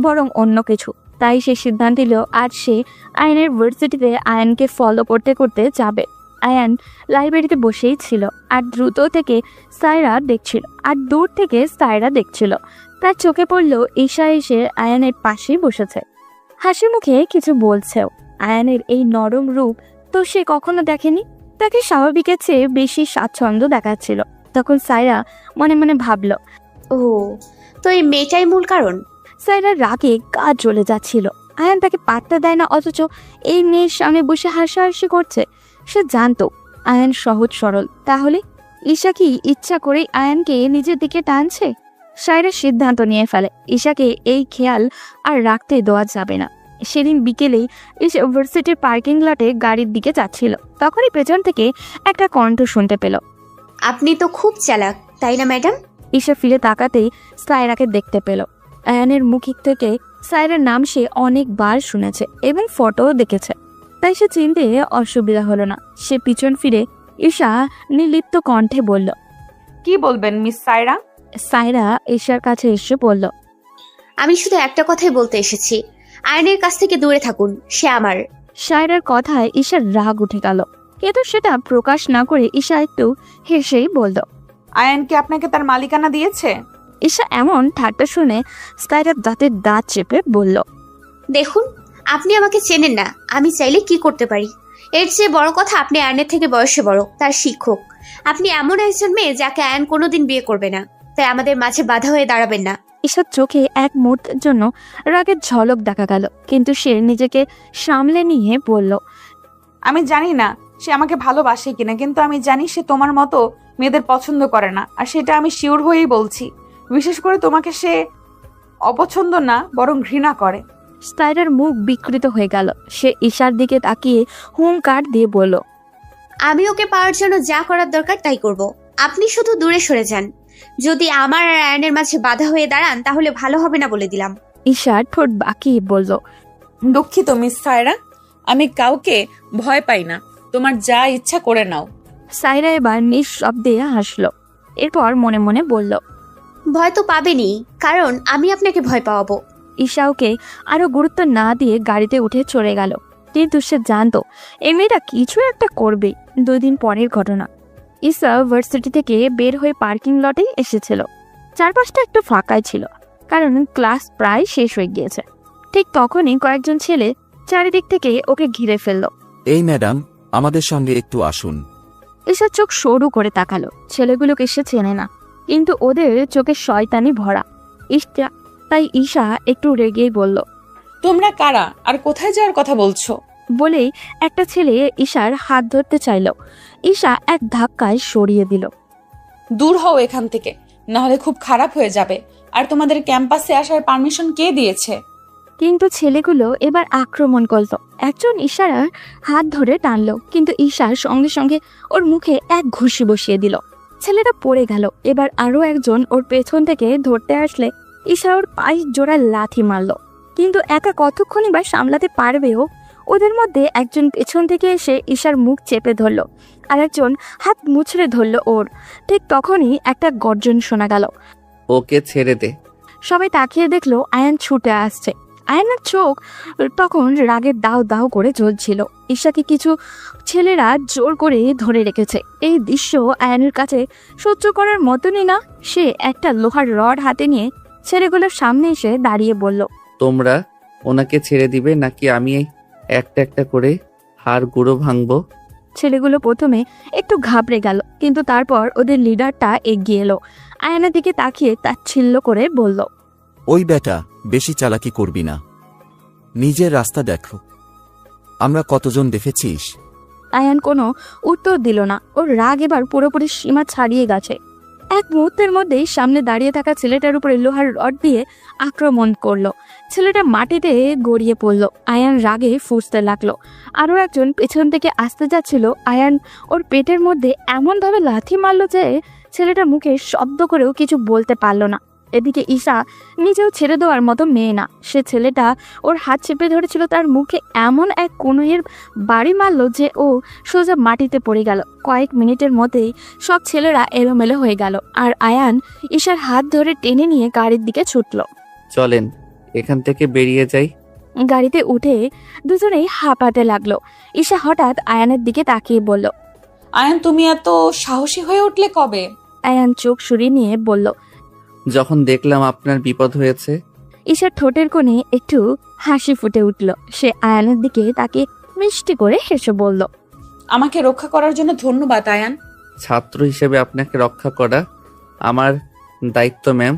বরং অন্য কিছু। তাই সে সিদ্ধান্ত নিল আর সে আয়ানের ভার্সিটিতে আয়ানকে ফলো করতে করতে যাবে। আয়ান লাইব্রেরিতে বসেই ছিল আর দূর থেকে সাইরা দেখছিল। তার চোখে পড়ল ঈশা এসে আয়ানের পাশেই বসেছে, হাসি মুখে কিছু বলছেও। আয়ানের এই নরম রূপ তো সে কখনো দেখেনি। তাকে স্বাভাবিকের চেয়ে বেশি স্বাচ্ছন্দ্য দেখাচ্ছিল। তখন সাইরা মনে মনে ভাবল, ও, তো এই মেয়েটাই মূল কারণ। সাইরার রাগে গা জ্বলে যাচ্ছিল। আয়ান তাকে পাত্তা দেয় না, অথচ এই মেয়ের সামনে বসে হাসাহাসি করছে। সে জানতো আয়ান সহজ সরল, তাহলে ঈশা কি ইচ্ছা করেই আয়ানকে নিজের দিকে টানছে? সাইরা সিদ্ধান্ত নিয়ে ফেলে ঈশাকে এই খেয়াল আর রাখতে দেওয়া যাবে না। সেদিন বিকেলেই ঈশা ইউনিভার্সিটির পার্কিং লটে গাড়ির দিকে যাচ্ছিল। তখনই পেছন থেকে একটা কণ্ঠ শুনতে পেল। আপনি তো খুব চালাক, তাই না ম্যাডাম? ঈশা ফিরে তাকাতেই সাইরাকে দেখতে পেল। আয়ানের মুখ থেকে সাইরার নাম সে অনেকবার শুনেছে এবং ফটোও দেখেছে, তাই সে চিনতে অসুবিধা হলো না। সে পিছন ফিরে ঈশা নির্লিপ্ত কণ্ঠে বলল, কি বলবেন মিস সাইরা? সাইরা ঈশার কাছে এসে বলল, আমি শুধু একটা কথাই বলতে এসেছি, আয়নের কাছ থেকে দূরে থাকুন, সে আমার। সায়রার কথায় ঈশার রাগ উঠে গেল, কিন্তু সেটা প্রকাশ না করে ঈশা একটু হেসেই বলল। আয়ান কি আপনাকে তার মালিকানা দিয়েছে? ঈশা এমন ঠাট্টা শুনে সায়রার দাঁতের দাঁত চেপে বলল। দেখুন, আপনি আমাকে চেনেন না, আমি চাইলে কি করতে পারি। এর চেয়ে বড় কথা, আপনি আয়নের থেকে বয়সে বড়, তার শিক্ষক। আপনি এমন একজন মেয়ে যাকে আয়ন কোনোদিন বিয়ে করবে না, তাই আমাদের মাঝে বাধা হয়ে দাঁড়াবেন না। ঈশার চোখে এক মুহূর্তের জন্য রাগের ঝলক দেখা গেল, কিন্তু সে নিজেকে সামলে নিয়ে বলল। আমি জানি না সে আমাকে ভালোবাসে কিনা, কিন্তু আমি জানি সে তোমার মতো মেয়েদের পছন্দ করে না, আর সেটা আমি শিওর হয়েই বলছি। বিশেষ করে তোমাকে সে অপছন্দ না, বরং ঘৃণা করে। সায়রার মুখ বিকৃত হয়ে গেল। সে ঈশার দিকে তাকিয়ে হুঙ্কার দিয়ে বলল। আমি ওকে পাওয়ার জন্য যা করার দরকার তাই করব। আপনি শুধু দূরে সরে যান। যদি আমার আর আয়নের মাঝে বাধা হয়ে দাঁড়ান তাহলে ভালো হবে না বলে দিলাম। ঈশা ঠোঁট বাঁকিয়ে বলল। দুঃখিত মিস সায়রা, আমি কাউকে ভয় পাই না, তোমার যা ইচ্ছা করে নাও। সায়রা এবার নিঃশব্দে হাসল, এরপর মনে মনে বলল। ভয় তো পাবেনি, কারণ আমি আপনাকে ভয় পাওয়াবো। ঈশা ওকে আরো গুরুত্ব না দিয়ে গাড়িতে উঠে চলে গেল, কিন্তু সে জানতো এই মেয়েটা কিছু একটা করবে। 2 দিন পরের ঘটনা। ঈশা ভার্সিটি থেকে বের হয়ে পার্কিং লটেই এসেছিল। চারপাশটা একটু ফাঁকাই ছিল, কারণ ক্লাস প্রায় শেষ হয়ে গিয়েছে। ঠিক তখনই কয়েকজন ছেলে চারিদিক থেকে ওকে ঘিরে ফেলল। এই ম্যাডাম, আমাদের সঙ্গে একটু আসুন। ঈশা চোখ সরু করে তাকালো। ছেলেগুলোকে সে চেনে না, কিন্তু ওদের চোখে শয়তানি ভরা। তাই ঈশা একটু রেগেই বলল। তোমরা কারা আর কোথায় যাওয়ার কথা বলছো? বলেই একটা ছেলে ঈশার হাত ধরতে চাইল। ঈশা এক ধাক্কায় সরিয়ে দিল। দূর হও এখান থেকে, না হলে খুব খারাপ হয়ে যাবে। আর তোমাদের ক্যাম্পাসে আসার পারমিশন কে দিয়েছে? কিন্তু ছেলেগুলো এবার আক্রমণ করলো। একজন ঈশার হাত ধরে টানলো, কিন্তু ঈশার সঙ্গে সঙ্গে ওর মুখে এক ঘুষি বসিয়ে দিল। ছেলেটা পড়ে গেল। এবার আরো একজন ওর পেছন থেকে ধরতে আসলে ঈশা ওর পায়ে জোড়ায় লাথি মারলো, কিন্তু একা কতক্ষণই বা সামলাতে পারবেও। ওদের মধ্যে একজন পেছন থেকে এসে ঈশার মুখ চেপে ধরলো, আর একজন হাত মুচড়ে ধরলো ওর। ঠিক তখনই একটা গর্জন শোনা গেল। ওকে ছেড়ে দে। সবাই তাকিয়ে দেখলো আয়ান ছুটে আসছে। আয়ানের চোখ তখন রাগের দাও দাও করে জ্বলছিল। ঈশাকে কিছু ছেলেরা জোর করে ধরে রেখেছে। এই দৃশ্য আয়ানের কাছে সহ্য করার মতনই না। সে একটা লোহার রড হাতে নিয়ে ছেলেগুলোর সামনে এসে দাঁড়িয়ে বলল। তোমরা ওনাকে ছেড়ে দিবে নাকি আমি একটা একটা করে হাড় গুঁড়ো ভাঙবো? ছেলেগুলো প্রথমে একটু ঘাবড়ে গেল, কিন্তু তারপর ওদের লিডারটা এগিয়ে এলো। আয়ানের দিকে তাকিয়ে তাচ্ছিল্য করে বলল। ওই বেটা, বেশি চালাকি করবি না, নিজের রাস্তা দেখো। আমরা কতজন দেখেছিস? আয়ান কোনো উত্তর দিল না। ওর রাগ এবার পুরোপুরি সীমা ছাড়িয়ে গেছে। এক মুহূর্তের মধ্যেই সামনে দাঁড়িয়ে থাকা ছেলেটার উপরে লোহার রড দিয়ে আক্রমণ করলো। ছেলেটা মাটিতে গড়িয়ে পড়লো। আয়ান রাগে ফুঁসতে লাগলো। আরও একজন পেছন থেকে আসতে যাচ্ছিল। আয়ান ওর পেটের মধ্যে এমনভাবে লাথি মারলো যে ছেলেটা মুখে শব্দ করেও কিছু বলতে পারলো না। এদিকে ঈশা নিজেও ছেড়ে দেওয়ার মতো মেয়ে না। সে ছেলেটা ওর হাত চেপে ধরেছিল, তার মুখে এমন এক কনুইয়ের বাড়ি মারলো যে ও সোজা মাটিতে পড়ে গেল। কয়েক মিনিটের মধ্যেই সব ছেলেরা এলোমেলো হয়ে গেল, আর আয়ান ঈশার হাত ধরে টেনে নিয়ে গাড়ির দিকে ছুটল। চলেন এখান থেকে বেরিয়ে যাই। গাড়িতে উঠে দুজনেই হাঁপাতে লাগলো। ঈশা হঠাৎ আয়ানের দিকে তাকিয়ে বলল। আয়ান, তুমি এত সাহসী হয়ে উঠলে কবে? আয়ান চোখ সরিয়ে নিয়ে বলল। যখন দেখলাম আপনার বিপদ হয়েছে। ঈশার ঠোঁটের কোণে একটু হাসি ফুটে উঠল। সে আয়ানের দিকে তাকে মিষ্টি করে হেসে বলল। আমাকে রক্ষা করার জন্য ধন্যবাদ আয়ান। ছাত্র হিসেবে আপনাকে রক্ষা করা আমার দায়িত্ব ম্যাম।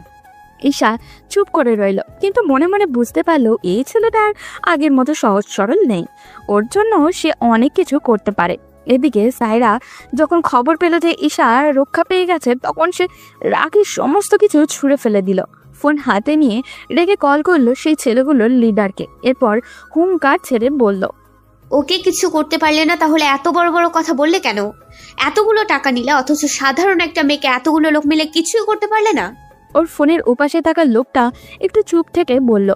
ঈশা চুপ করে রইল, কিন্তু মনে মনে বুঝতে পারলো এই ছেলেটা আর আগের মতো সহজ সরল নেই। ওর জন্য সে অনেক কিছু করতে পারে। এদিকে সায়রা যখন খবর পেল যে ঈশা রক্ষা পেয়ে গেছে, তখন সে রাগে সমস্ত কিছু ছুঁড়ে ফেলে দিল। ফোন হাতে নিয়ে রেগে কল করলো সেই ছেলেগুলোর লিডারকে। এরপর হুঙ্কার ছেড়ে বলল। ওকে কিছু করতে পারলে না, তাহলে এত বড় বড় কথা বললে কেন? এতগুলো টাকা নিলে, অথচ সাধারণ একটা মেয়েকে এতগুলো লোক মিলে কিছুই করতে পারলে না? ওর ফোনের ওপাশে থাকা লোকটা একটু চুপ থেকে বলল।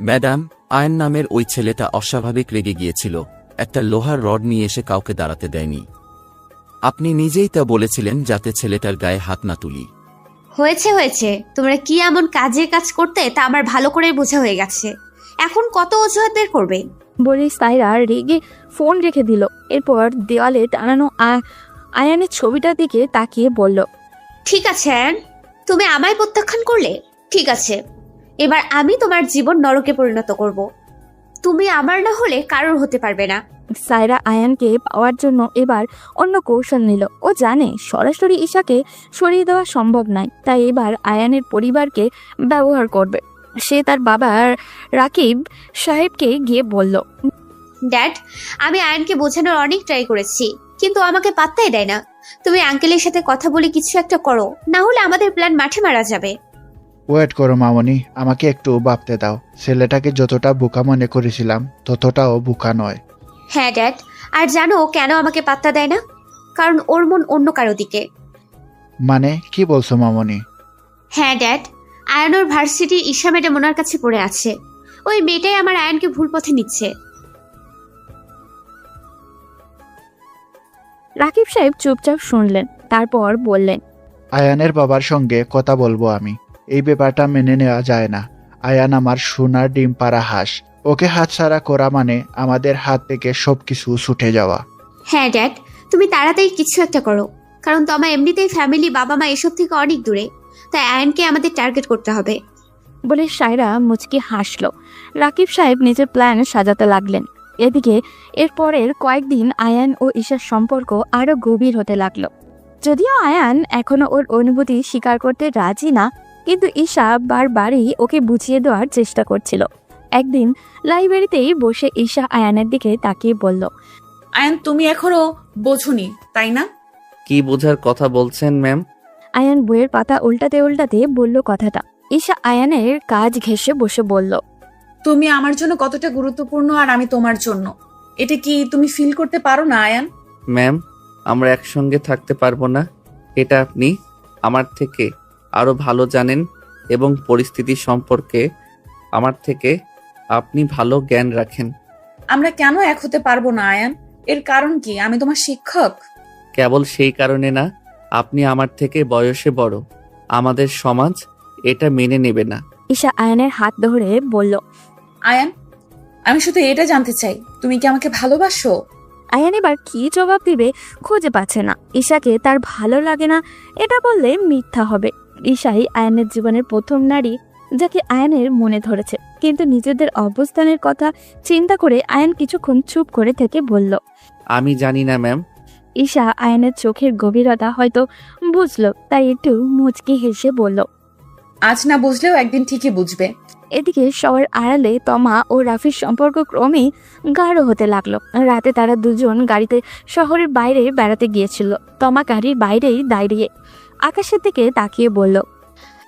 ম্যাডাম, আয়ন নামের ওই ছেলেটা অস্বাভাবিক রেগে গিয়েছিল। একটা লোহার রড নিয়ে এসে কাউকে দাঁড়াতে দেয়নি। আপনি নিজেই তা বলেছিলেন যাতে ছেলেটার গায়ে হাত না তুলি। হয়েছে হয়েছে, তোমরা কি এমন কাজের কাজ করতে তা আমার ভালো করে বোঝা হয়ে গেছে। এখন কত অজুহাত বের করবে? বলে সাইরা রেগে ফোন রেখে দিল। এরপর দেওয়ালে টানানো আয়ানের ছবিটার দিকে তাকিয়ে বলল, ঠিক আছে আয়ান, তুমি আমায় প্রত্যাখ্যান করলে, ঠিক আছে, এবার আমি তোমার জীবন নরকে পরিণত করব। তুমি আমার না হলে কারোর হতে পারবে না। সাইরা আয়ানকে পাওয়ার জন্য এবার অন্য কৌশল নিল। ও জানে সরাসরি ঈশাকে সরিয়ে দেওয়া সম্ভব নয়, তাই এবার আয়ানের পরিবারকে ব্যবহার করবে। সে তার বাবা রাকিব সাহেবকে গিয়ে বলল, ড্যাড, আমি আয়ানকে বোঝানোর অনেক ট্রাই করেছি, কিন্তু আমাকে পাত্তাই দেয় না। তুমি আঙ্কেলের সাথে কথা বলে কিছু একটা করো, না হলে আমাদের প্ল্যান মাঠে মারা যাবে। ওয়েট করো মামনি, আমাকে একটু ভাবতে দাও। ছেলেটাকে যতটা বোকা মনে করেছিলাম ততটাও বোকা নয়। হ্যাঁ ড্যাড, আর জানো ও কেন আমাকে পাত্তা দেয় না? কারণ ওর মন অন্য কারো দিকে। মানে কি বলছো মামনি? হ্যাঁ ড্যাড, আয়ানোর ভার্সিটি ঈশা ম্যাডাম ওনার কাছে পড়ে আছে। ওই মেয়েটাই আমার আয়ানকে ভুল পথে নিচ্ছে। রাকিব সাহেব চুপচাপ শুনলেন, তারপর বললেন, আয়ানের বাবার সঙ্গে কথা বলবো আমি। এই ব্যাপারটা মেনে নেওয়া যায় না। আয়ান আমার সোনার ডিম পাড়া হাঁস। ওকে হাতছাড়া করা মানে আমাদের হাত থেকে সবকিছু ছুটে যাওয়া। হ্যাঁ ড্যাড, তুমি তাড়াতাড়ি কিছু একটা করো, কারণ তোমার এমনিতেই ফ্যামিলি, বাবা মা এসব থেকে অনেক দূরে। তাই আয়ানকে আমাদের টার্গেট করতে হবে। বলে সায়রা মুচকি হাসল। রাকিব সাহেব নিজের প্ল্যান সাজাতে লাগলেন। এদিকে এরপরের কয়েকদিন আয়ান ও ঈশার সম্পর্ক আরো গভীর হতে লাগলো। যদিও আয়ান এখনো ওর অনুভূতি স্বীকার করতে রাজি না, কিন্তু ঈশা বারবারই ওকে বুঝিয়ে দেওয়ার চেষ্টা করছিল। একদিন লাইব্রেরিতেই বসে ঈশা আয়ানের দিকে তাকিয়ে বলল, আয়ান, তুমি এখনো বোঝোনি তাই না? কি বোঝার কথা বলছেন ম্যাম? আয়ান বইয়ের পাতা উল্টাতে উল্টাতে বলল কথাটা। ঈশা আয়ানের কাজ ঘেঁষে বসে বলল, তুমি আমার জন্য কতটা গুরুত্বপূর্ণ আর আমি তোমার জন্য, এটা কি তুমি ফিল করতে পারো না আয়ান? ম্যাম, আমরা একসঙ্গে থাকতে পারবো না, এটা আপনি আমার থেকে আরো ভালো জানেন, এবং পরিস্থিতি সম্পর্কে আমার থেকে আপনি ভালো জ্ঞান রাখেন। আমরা কেন এক হতে পারবো না আয়ান? এর কারণ কি? আমি তোমার শিক্ষক। কেবল সেই কারণে না, আপনি আমার থেকে বয়সে বড়। আমাদের সমাজ এটা মেনে নেবে না। ঈশা আয়ানের হাত ধরে বলল, আয়ান, আমি শুধু এটা জানতে চাই, তুমি কি আমাকে ভালোবাসো? আয়ান এবার কি জবাব দিবে খুঁজে পাচ্ছে না। ঈশাকে তার ভালো লাগে না এটা বললে মিথ্যা হবে। ঈশাই আয়ানের জীবনের প্রথম নারী যাকে আয়ানের মনে ধরেছে, কিন্তু নিজেদের অবস্থানের কথা চিন্তা করে আয়ান কিছুক্ষণ চুপ করে থেকে বলল, আমি জানি না ম্যাম। ঈশা আয়ানের চোখের গভীরতা হয়তো বুঝলো, তাই একটু মুচকি হেসে বলল, আজ না বুঝলেও একদিন ঠিকই বুঝবে। এদিকে সবার আড়ালে তমা ও রাফির সম্পর্ক ক্রমেই গাঢ় হতে লাগলো। রাতে তারা দুজন গাড়িতে শহরের বাইরে বেড়াতে গিয়েছিল। তমা গাড়ির বাইরেই দাঁড়িয়ে আকাশের দিকে তাকিয়ে বলল,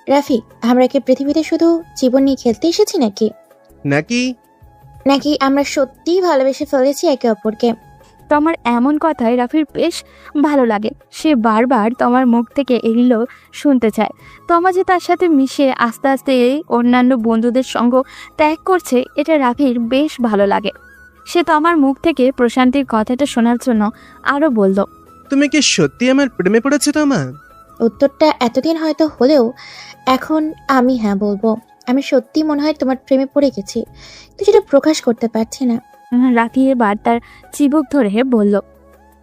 রাফি, আমরা কি পৃথিবীতে শুধু জীবন নিয়ে খেলতে এসেছি নাকি নাকি নাকি আমরা সত্যিই ভালোবেসে ফেলেছি একে অপরকে? তমার এমন কথায় রাফির বেশ ভালো লাগে। সে বারবার তমার মুখ থেকে এগুলো শুনতে চায়। তমা যে তার সাথে মিশে আস্তে আস্তে অন্যান্য বন্ধুদের সঙ্গ ত্যাগ করছে, এটা রাফির বেশ ভালো লাগে। সে তমার মুখ থেকে প্রশান্তির কথাটা শোনার জন্য আরো বলল, তুমি কি সত্যি আমার প্রেমে পড়েছো তোমা? উত্তরটা এতদিন হয়তো হলেও এখন আমি হ্যাঁ বলবো। আমি সত্যি মনে হয় তোমার প্রেমে পড়ে গেছি, কিন্তু সেটা প্রকাশ করতে পারছি না। রাফি এবার তার চিবুক ধরে বলল,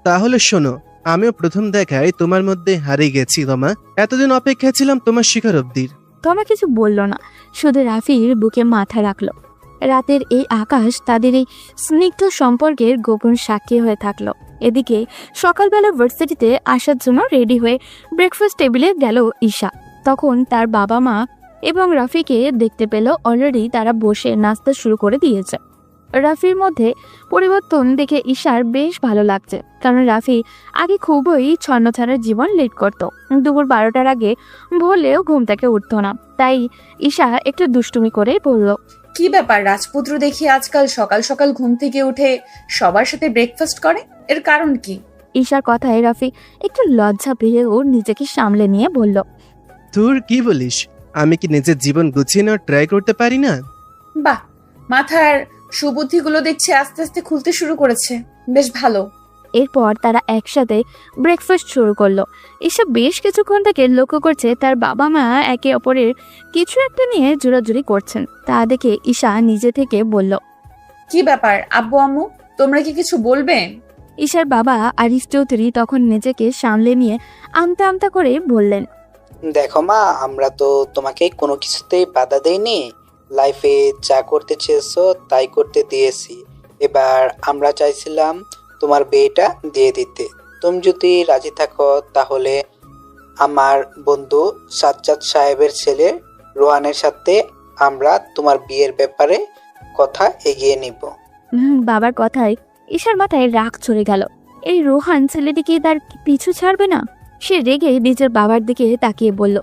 তাহলে শোনো, আমিও প্রথম দেখায় তোমার মধ্যে হারিয়ে গেছি তোমা। এতদিন অপেক্ষা ছিলাম তোমার শিকার অব্দির। তমা কিছু বলল না, শুধু রাফির বুকে মাথা রাখলো। রাতের এই আকাশ তাদের এই স্নিগ্ধ সম্পর্কের গোপন সাক্ষী হয়ে থাকলো। এদিকে সকালবেলা ভার্সিটিতে আসার জন্য রেডি হয়ে ব্রেকফাস্ট টেবিলে গেল ঈশা। তখন তার বাবা মা এবং রাফিকে দেখতে পেল অলরেডি তারা বসে নাস্তা শুরু করে দিয়েছে। রাফির মধ্যে পরিবর্তন দেখে ঈশার বেশ ভালো লাগছে, কারণ রাফি আগে খুবই ছন্নছাড়ার জীবন লিড করত। দুপুর 12টার আগে বললেও ঘুম থেকে উঠতো না। তাই ঈশা একটু দুষ্টুমি করে বলল, কি ব্যাপার, রাজপুত্র দেখি আজকাল সকাল সকাল ঘুম থেকে উঠে সবার সাথে ব্রেকফাস্ট করে, এর কারণ কি? ঈশার কথায় রাফি একটু লজ্জা পেয়েও নিজেকে সামলে নিয়ে বলল, তোর কি বলিস? আমি কি নিজের জীবন গুছিয়ে নেওয়ার ট্রাই করতে পারি না? বাহ, মাথার সুবুদ্ধিগুলো দেখছি আস্তে আস্তে খুলতে শুরু করেছে, বেশ ভালো। এরপর তারা একসাথে ব্রেকফাস্ট শুরু করলো। ঈশা বেশ কিছুক্ষণ থেকে লক্ষ্য করছে তার বাবা মা একে অপরের কিছু একটা নিয়ে জোরাজুরি করছেন। তা দেখে ঈশা নিজে থেকে বলল, কি ব্যাপার আব্বু আম্মু, তোমরা কি কিছু বলবে? ঈশার বাবা আরিফ চৌধুরী তখন নিজেকে সামলে নিয়ে আমতা আমতা করে বললেন, দেখো মা, আমরা তো তোমাকে কোনো কিছুতেই বাধা দেইনি। লাইফে যা করতে চেয়েছো তাই করতে দিয়েছি। এবার আমরা চাইছিলাম তোমার বিয়েটা দিয়ে দিতে। তুমি যদি রাজি থাকো তাহলে আমার বন্ধু সাজ্জাদ সাহেবের ছেলে রোহানের সাথে আমরা তোমার বিয়ের ব্যাপারে কথা এগিয়ে নিব। বাবার কথায় ঈশার মাথায় রাগ চড়ে গেল। এই রোহান ছেলেটিকে তার পিছু ছাড়বে না। সে রেগে নিজের বাবার দিকে তাকিয়ে বলল,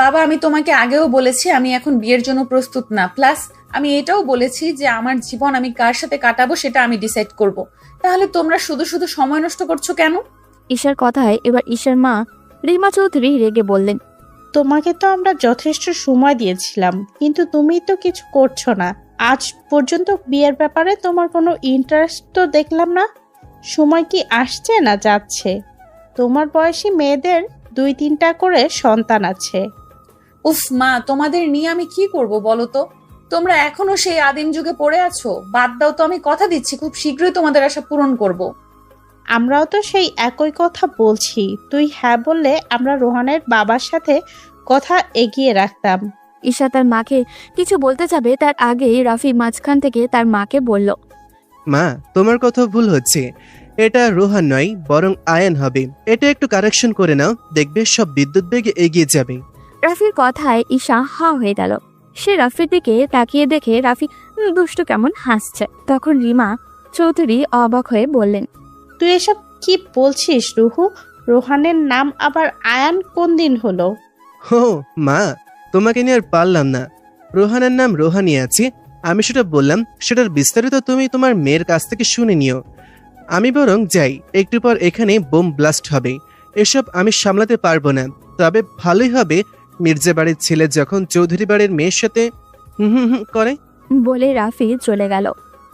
বাবা, আমি তোমাকে আগেও বলেছি আমি এখন বিয়ের জন্য প্রস্তুত না। প্লাস আমি এটাও বলেছি যে আমার জীবন আমি কার সাথে কাটাবো সেটা আমি ডিসাইড করব। তাহলে তোমরা শুধু শুধু সময় নষ্ট করছো কেন? ঈশার কথায় এবার ঈশার মা রিমা চৌধুরী রেগে বললেন, তোমাকে তো আমরা যথেষ্ট সময় দিয়েছিলাম, কিন্তু তুমি তো কিছু করছো না। আজ পর্যন্ত বিয়ের ব্যাপারে তোমার কোনো ইন্টারেস্ট তো দেখলাম না। সময় কি আসছে না যাচ্ছে? তোমার বয়সী মেয়েদের 2-3টা করে সন্তান আছে। উফ মা, তোমাদের নিয়ে আমি কি করব বলো তো? তোমরা এখনো সেই আদিম যুগে পড়ে আছো। বাদ দাও তো, আমি কথা দিচ্ছি খুব শীঘ্রই তোমাদের আশা পূরণ করব। আমরাও তো সেই একই কথা বলছি। তুই হ্যাঁ বললে আমরা রোহানের বাবার সাথে কথা এগিয়ে রাখতাম। ঈশা তার মাকে কিছু বলতে যাবে তার আগেই রাফি মাঝখান থেকে তার মাকে বলল, মা, তোমার কথা ভুল হচ্ছে। এটা রোহান নয়, বরং আয়ান হবে। এটা একটু কারেকশন করে নাও, দেখবে সব বিদ্যুৎ বেগে এগিয়ে যাবে। রাফির কথায় ঈশা হা হয়ে গেল। সে রাফির দিকে তাকিয়ে দেখে রাফি দুষ্টু কেমন হাসছে। তখন রিমা চৌধুরী অবাক হয়ে বললেন, তুই এসব কি বলছিস রুহু? রোহানের নাম আবার আয়ান কোন দিন হলো? হো মা, তোমাকে নিয়ে আর পারলাম না। রোহানের নাম রোহানি আছে, আমি সেটা বললাম। সেটার বিস্তারিত তুমি তোমার মেয়ের কাছ থেকে শুনে নিও। আমি বরং যাই, একটু পর এখানে বোম ব্লাস্ট হবে। এসব আমি সামলাতে পারবো না। তবে ভালোই হবে মির্জা বাড়ির ছেলে যখন চৌধুরী বাড়ির মেয়ের সাথে করে। বলে রাফি চলে গেল।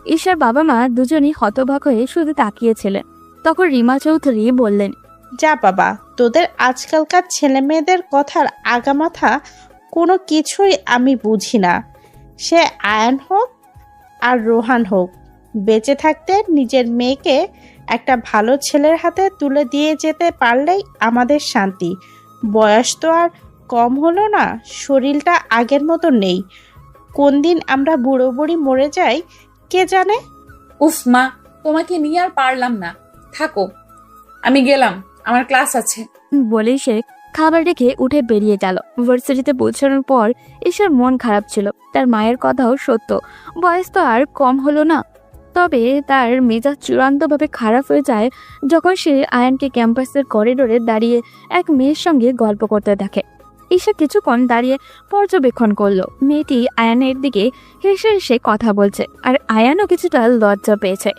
ঈশার বাবা মা দুজনই হতবাক হয়ে শুধু তাকিয়েছিলেন। তখন রিমা চৌধুরী বললেন, যা বাবা, তোদের আজকালকার ছেলে মেয়েদের কথার আগামাথা কোনো কিছুই আমি বুঝি না। সে আয়ান হোক আর রোহান হোক, বেঁচে থাকতে নিজের মেয়েকে একটা ভালো ছেলের হাতে তুলে দিয়ে যেতে পারলেই আমাদের শান্তি। বয়স তো আর কম হলো না, শরীরটা আগের মতো নেই। কোন দিন আমরা বুড়ো বুড়ি মরে যাই কে জানে। উফ মা, তোমাকে নিয়ে আর পারলাম না। থাকো, আমি গেলাম, আমার ক্লাস আছে। বলেই সে খাবার রেখে উঠে বেরিয়ে গেল। ভার্সিটিতে পৌঁছানোর পর ঈশার মন খারাপ ছিল। তার মায়ের কথাও সত্য, বয়স তো আর কম হলো না। তবে তার মেজাজ চূড়ান্তভাবে খারাপ হয়ে যায় যখন সে আয়ানকে ক্যাম্পাসের করিডোরে দাঁড়িয়ে এক মেয়ের সঙ্গে গল্প করতে দেখে। ঈশা কিছুক্ষণ দাঁড়িয়ে পর্যবেক্ষণ করলো। মেয়েটি আয়ানের দিকে হেসে হেসে কথা বলছে, আর আয়ানও কিছুটা লজ্জা পেয়েছে।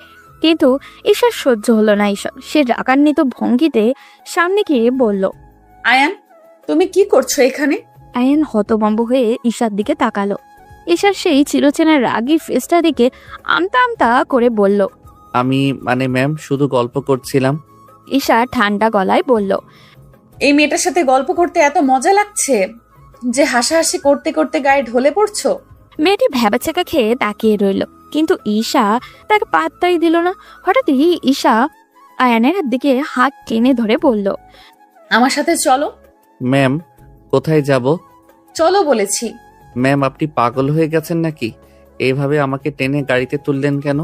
কিন্তু ঈশার সহ্য হলো না এইসব। সে রাগান্বিত ভঙ্গিতে সামনে গিয়ে বলল, আয়ান, তুমি কি করছো এখানে? আয়ান হতভম্ব হয়ে ঈশার দিকে তাকালো। ঈশার সেই চিরচেনা রাগী ফেসটা দিকে আমতা আমতা করে বলল, আমি ম্যাম শুধু গল্প করছিলাম। ঈশা ঠান্ডা গলায় বলল, এই মেয়েটার সাথে গল্প করতে এত মজা লাগছে যে হাসাহাসি করতে করতে গায়ে ঢলে পড়ছো? মেয়েটি ভ্যাবাচাকা খেয়ে তাকিয়ে রইল, কিন্তু ঈশা তাকে পাত্তাই দিল না। হঠাৎই ঈশা আয়ানের দিকে হাত টেনে ধরে বলল, আমার সাথে চলো। ম্যাম, কোথায় যাব? চলো বলেছি। ম্যাম, আপনি পাগল হয়ে গেছেন নাকি? এইভাবে আমাকে টেনে গাড়িতে তুললেন কেন?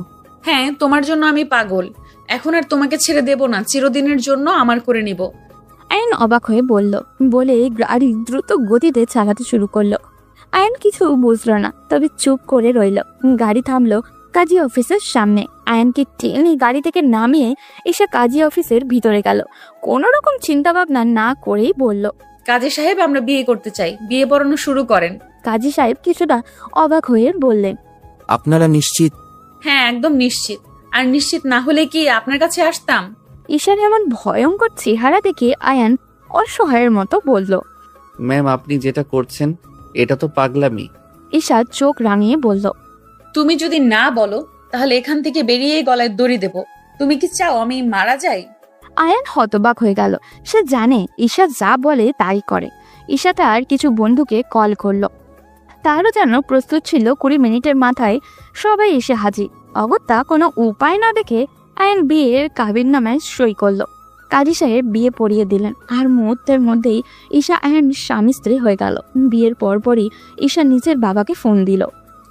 হ্যাঁ, তোমার জন্য আমি পাগল। এখন আর তোমাকে ছেড়ে দেব না, চিরদিনের জন্য আমার করে নিব। আয়ান অবাক হয়ে বলল, বলে গাড়ি দ্রুত গতিতে চালাতে শুরু করলো। আয়ান কিছু বুঝল না, তবে চুপ করে রইল। গাড়ি থামলো কাজী অফিসের সামনে। আয়ানকে টেনে গাড়ি থেকে নামিয়ে এসে কাজী অফিসের ভিতরে গেল। কোনো রকম চিন্তা ভাবনা না করেই বলল, কাজী সাহেব, আমরা বিয়ে করতে চাই, বিয়ে পড়ানো শুরু করেন। কাজী সাহেব কিছুটা অবাক হয়ে বললেন, আপনারা নিশ্চিত? হ্যাঁ, একদম নিশ্চিত। আর নিশ্চিত না হলে কি আপনার কাছে আসতাম? ঈশার এমন ভয়ঙ্কর চেহারা দেখে আয়ান অসহায়ের মতো বলল, ম্যাম, আপনি যেটা করছেন এটা তো পাগলামি। ঈশা চোখ রাঙিয়ে বলল, তুমি যদি না বলো তাহলে এখান থেকে বেরিয়ে গলায় দড়ি দেব। তুমি কি চাও আমি মারা যাই? আয়ান হতবাক হয়ে গেল। সে জানে ঈশা যা বলে তাই করে। ঈশা তার কিছু বন্ধুকে কল করলো। তারও যেন প্রস্তুত ছিল 20 মিনিটের মাথায় সবাই এসে হাজির। অগত্যা কোনো উপায় না দেখে আয়ান বিয়ের কাবিননামায় সই করলো। কাজী সাহেব বিয়ে পড়িয়ে দিলেন, আর মুহূর্তের মধ্যেই ঈশা আয়ান স্বামী স্ত্রী হয়ে গেল। বিয়ের পরপরই ঈশা নিজের বাবাকে ফোন দিল।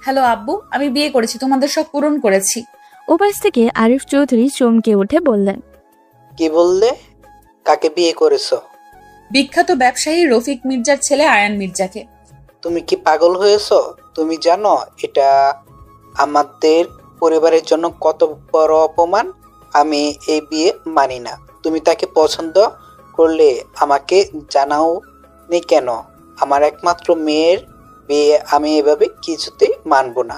হ্যালো আব্বু, আমি বিয়ে করেছি, তোমাদের সব পূরণ করেছি। ওপাশ থেকে আরিফ চৌধুরী চমকে উঠে বললেন, কি বললে? কাকে বিয়ে করেছো? বিখ্যাত ব্যবসায়ী রফিক মির্জার ছেলে আয়ান মির্জাকে। তুমি কি পাগল হয়েছো? তুমি জানো এটা আমাদের পরিবারের জন্য কত বড় অপমান? আমি এই বিয়ে মানি না। তুমি তাকে পছন্দ করলে আমাকে জানাও নি কেন? আমার একমাত্র মেয়ের বিয়ে আমি এভাবে কিছুতেই মানব না।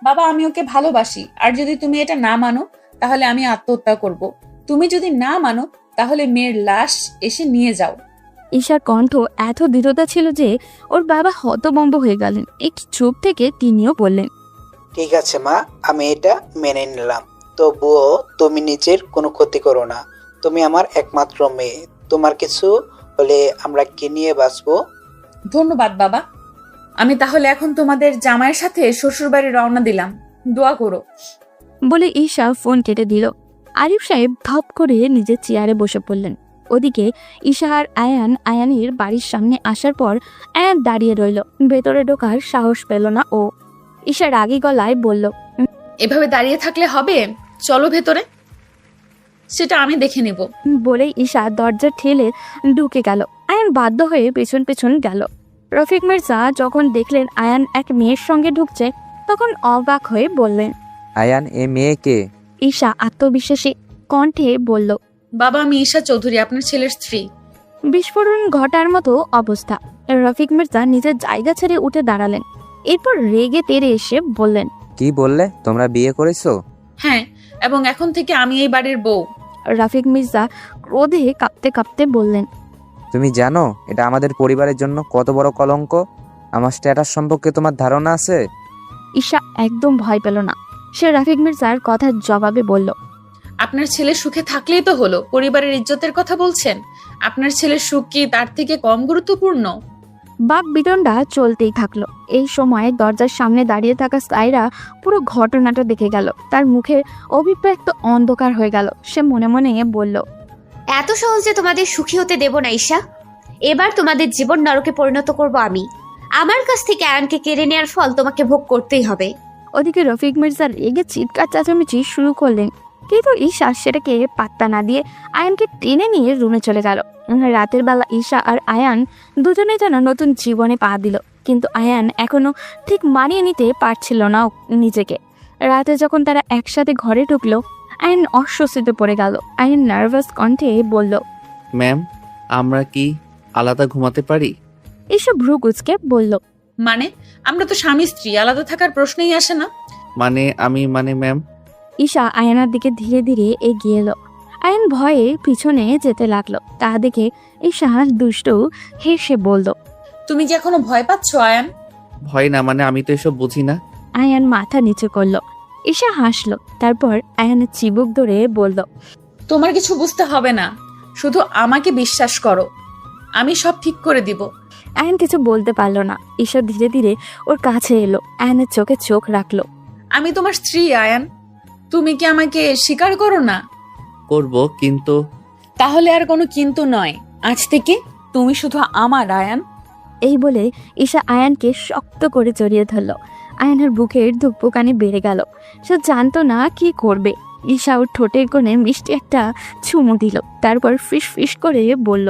বাবা, আমি ওকে ভালোবাসি, আর যদি তুমি এটা না মানো তাহলে আমি আত্মহত্যা করব। তুমি যদি না মানো তাহলে মেয়ের লাশ এসে নিয়ে যাও। ঈশার কণ্ঠ এত দৃঢ়তা ছিল যে ওর বাবা হতভম্ব হয়ে গেলেন। একটু চুপ থেকে তিনিও বললেন, ঠিক আছে মা, আমি এটা মেনে নিলাম। তবুও তুমি নিজের কোনো ক্ষতি করো না। তুমি আমার একমাত্র মেয়ে। তোমার কিছু হলে আমরা কি নিয়ে বাঁচবো? ধন্যবাদ বাবা। আমি তাহলে এখন তোমাদের জামাইয়ের সাথে শ্বশুরবাড়ি রওনা দিলাম, দোয়া করো। বলে ঈশা ফোন কেটে দিল। আরিফ সাহেব ধপ করে নিজের চেয়ারে বসে পড়লেন। ওদিকে ঈশা আর আয়ানের বাড়ির সামনে আসার পর আয়ান দাঁড়িয়ে রইল। ভেতরে ঢোকার সাহস পেল না ও। ঈশা রাগী গলায় বলল, এভাবে দাঁড়িয়ে থাকলে হবে? চলো ভেতরে, সেটা আমি দেখে নেব। বলেই ঈশা দরজা ঠেলে ঢুকে গেল। আয়ান বাধ্য হয়ে পেছন পেছন গেল। রফিক মির্জা যখন দেখলেন আয়ান এক মেয়ের সঙ্গে ঢুকছে, তখন অবাক হয়ে বললেন, আয়ান, এ মেয়ে কে? ঈশা আত্মবিশ্বাসী কণ্ঠে বলল, বাবা, আমি ঈশা চৌধুরী, আপনার ছেলের স্ত্রী। বিস্ফোরণ ঘটার মতো অবস্থা। রফিক মির্জা নিজের জায়গা ছেড়ে উঠে দাঁড়ালেন। এরপর রেগে তেড়ে এসে বললেন, কি বললে? তোমরা বিয়ে করেছো? হ্যাঁ, এবং এখন থেকে আমি এই বাড়ির বউ। রফিক মির্জা ক্রোধে কাঁপতে কাঁপতে বললেন, তুমি জানো এটা আমাদের পরিবারের জন্য কত বড় কলঙ্ক? আমার স্ট্যাটাস সম্পর্কে তোমার ধারণা আছে? ঈশা একদম ভয় পেল না। সে রফিক মির্জার কথার জবাবে বলল, আপনার ছেলে সুখে থাকলেই তো হলো, পরিবারের ইজ্জতের কথা বলছেন। আপনার ছেলের সুখ কি তার থেকে কম গুরুত্বপূর্ণ? বাক বিতণ্ডা চলতেই থাকলো। এই সময় দরজার সামনে দাঁড়িয়ে থাকা সাইরা পুরো ঘটনাটা দেখে গেল। তার মুখে অভিব্যক্ত অন্ধকার হয়ে গেল। সে মনে মনে বলল, এত সহজে তোমাদের সুখী হতে দেব না ঈশা। এবার তোমাদের জীবন নরকে পরিণত করব আমি। আমার কাছ থেকে আয়ানকে কেড়ে নেওয়ার ফল তোমাকে ভোগ করতেই হবে। ওদিকে রফিক মির্জা রেগে চিৎকার চেঁচামেচি শুরু করলেন, কিন্তু ঈশা সেটাকে পাত্তা না দিয়ে আয়ানকে টেনে নিয়ে রুমে চলে গেল। রাতের বেলা ঈশা আর আয়ান দুজনে যেন নতুন জীবনে পা দিল, কিন্তু আয়ান এখনো ঠিক মানিয়ে নিতে পারছিল না নিজেকে। রাতে যখন তারা একসাথে ঘরে ঢুকলো, আয়ান অস্বস্তিতে পড়ে গেল। আয়ান নার্ভাস কণ্ঠে বলল, ম্যাম, আমরা কি আলাদা ঘুমাতে পারি? ঈশা ভ্রু কুঁচকে বলল, মানে আমরা তো স্বামী স্ত্রী, আলাদা থাকার প্রশ্নই আসে না। মানে ম্যাম। ঈশা আয়ানার দিকে ধীরে ধীরে এগিয়ে এলো। আয়ান ভয়ে পিছনে যেতে লাগলো। তা দেখে ঈশা দুষ্টু হেসে বলল, তুমি কি এখনো ভয় পাচ্ছ আয়ান? ভয় না মানে আমি তো এসব বুঝি না। আয়ান মাথা নিচু করলো। ঈশা হাসলো। তারপর আয়ানের চিবুক ধরে বলল, তোমার কিছু বুঝতে হবে না, শুধু আমাকে বিশ্বাস করো, আমি সব ঠিক করে দিব। আয়ান কিছু বলতে পারলো না। ঈশা ধীরে ধীরে ওর কাছে এলো। আয়ানের চোখে চোখ রাখলো। আমি তোমার স্ত্রী আয়ান, তুমি কি আমাকে স্বীকার করো না? করব, কিন্তু তাহলে আর কোনো কিন্তু নয়, আজ থেকে তুমি শুধু আমার আয়ান। এই বলে ঈশা আয়ানকে শক্ত করে জড়িয়ে ধরল। আয়ানের বুকের ধুকপুকানি বেড়ে গেল। সে জানতো না কি করবে। ঈশা ওর ঠোঁটের কোণে মিষ্টি একটা চুমু দিল। তারপর ফিস ফিস করে বলল,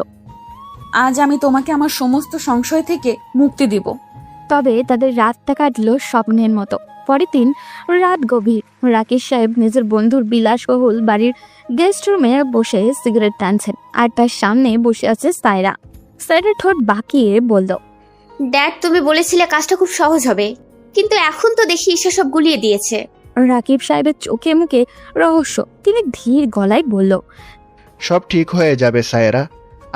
আজ আমি তোমাকে আমার সমস্ত সংশয় থেকে মুক্তি দিব। তবে তাদের রাতটা কাটলো স্বপ্নের মতো। পরের দিন রাত গভীর। রাকেশ সাহেব নিজের বন্ধুর বিলাসবহুল বাড়ির গেস্ট রুমে বসে সিগারেট টানছেন, আর তার সামনে বসে আছে সায়রা। সায়রা ঠোঁট বাঁকিয়ে বলল, ড্যাড, তুমি বলেছিলে কাজটা খুব সহজ হবে, কিন্তু এখন তো দেখি ঈশা সব গুলিয়ে দিয়েছে। রাকিব সাহেবের চোখে মুখে রহস্য। তিনি ধীর গলায় বলল, সব ঠিক হয়ে যাবে সায়রা।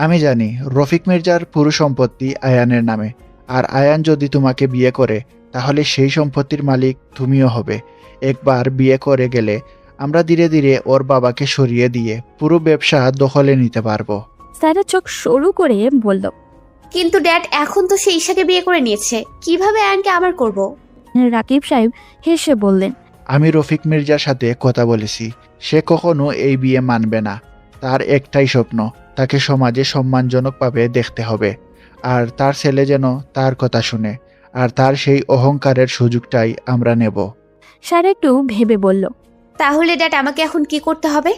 আমি জানি রফিক মির্জার পুরো সম্পত্তি আয়ানের নামে, আর আয়ান যদি তোমাকে বিয়ে করে তাহলে সেই সম্পত্তির মালিক তুমিও হবে। একবার বিয়ে করে গেলে আমরা ধীরে ধীরে ওর বাবাকে সরিয়ে দিয়ে পুরো ব্যবসা দখলে নিতে পারবো। সায়রা চোখ সরু করে বলল, কিন্তু ড্যাড, এখন তো সে ঈশাকে বিয়ে করে নিয়েছে, কিভাবে আয়ানকে আমার করব? রাকিব সাহেব হেসে বললেন, আমি রফিক মির্জার সাথে কথা বলেছি, সে কখনো এই বিয়ে মানবে না। তার একটাই স্বপ্ন, তাকে সমাজে সম্মানজনকভাবে দেখতে হবে, আর তার ছেলে যেন তার কথা শুনে, আর তার সেই অহংকারের সুযোগটাই আমরা নেব। সায়রা একটু ভেবে বলল, তাহলে ড্যাড আমাকে এখন কি করতে হবে?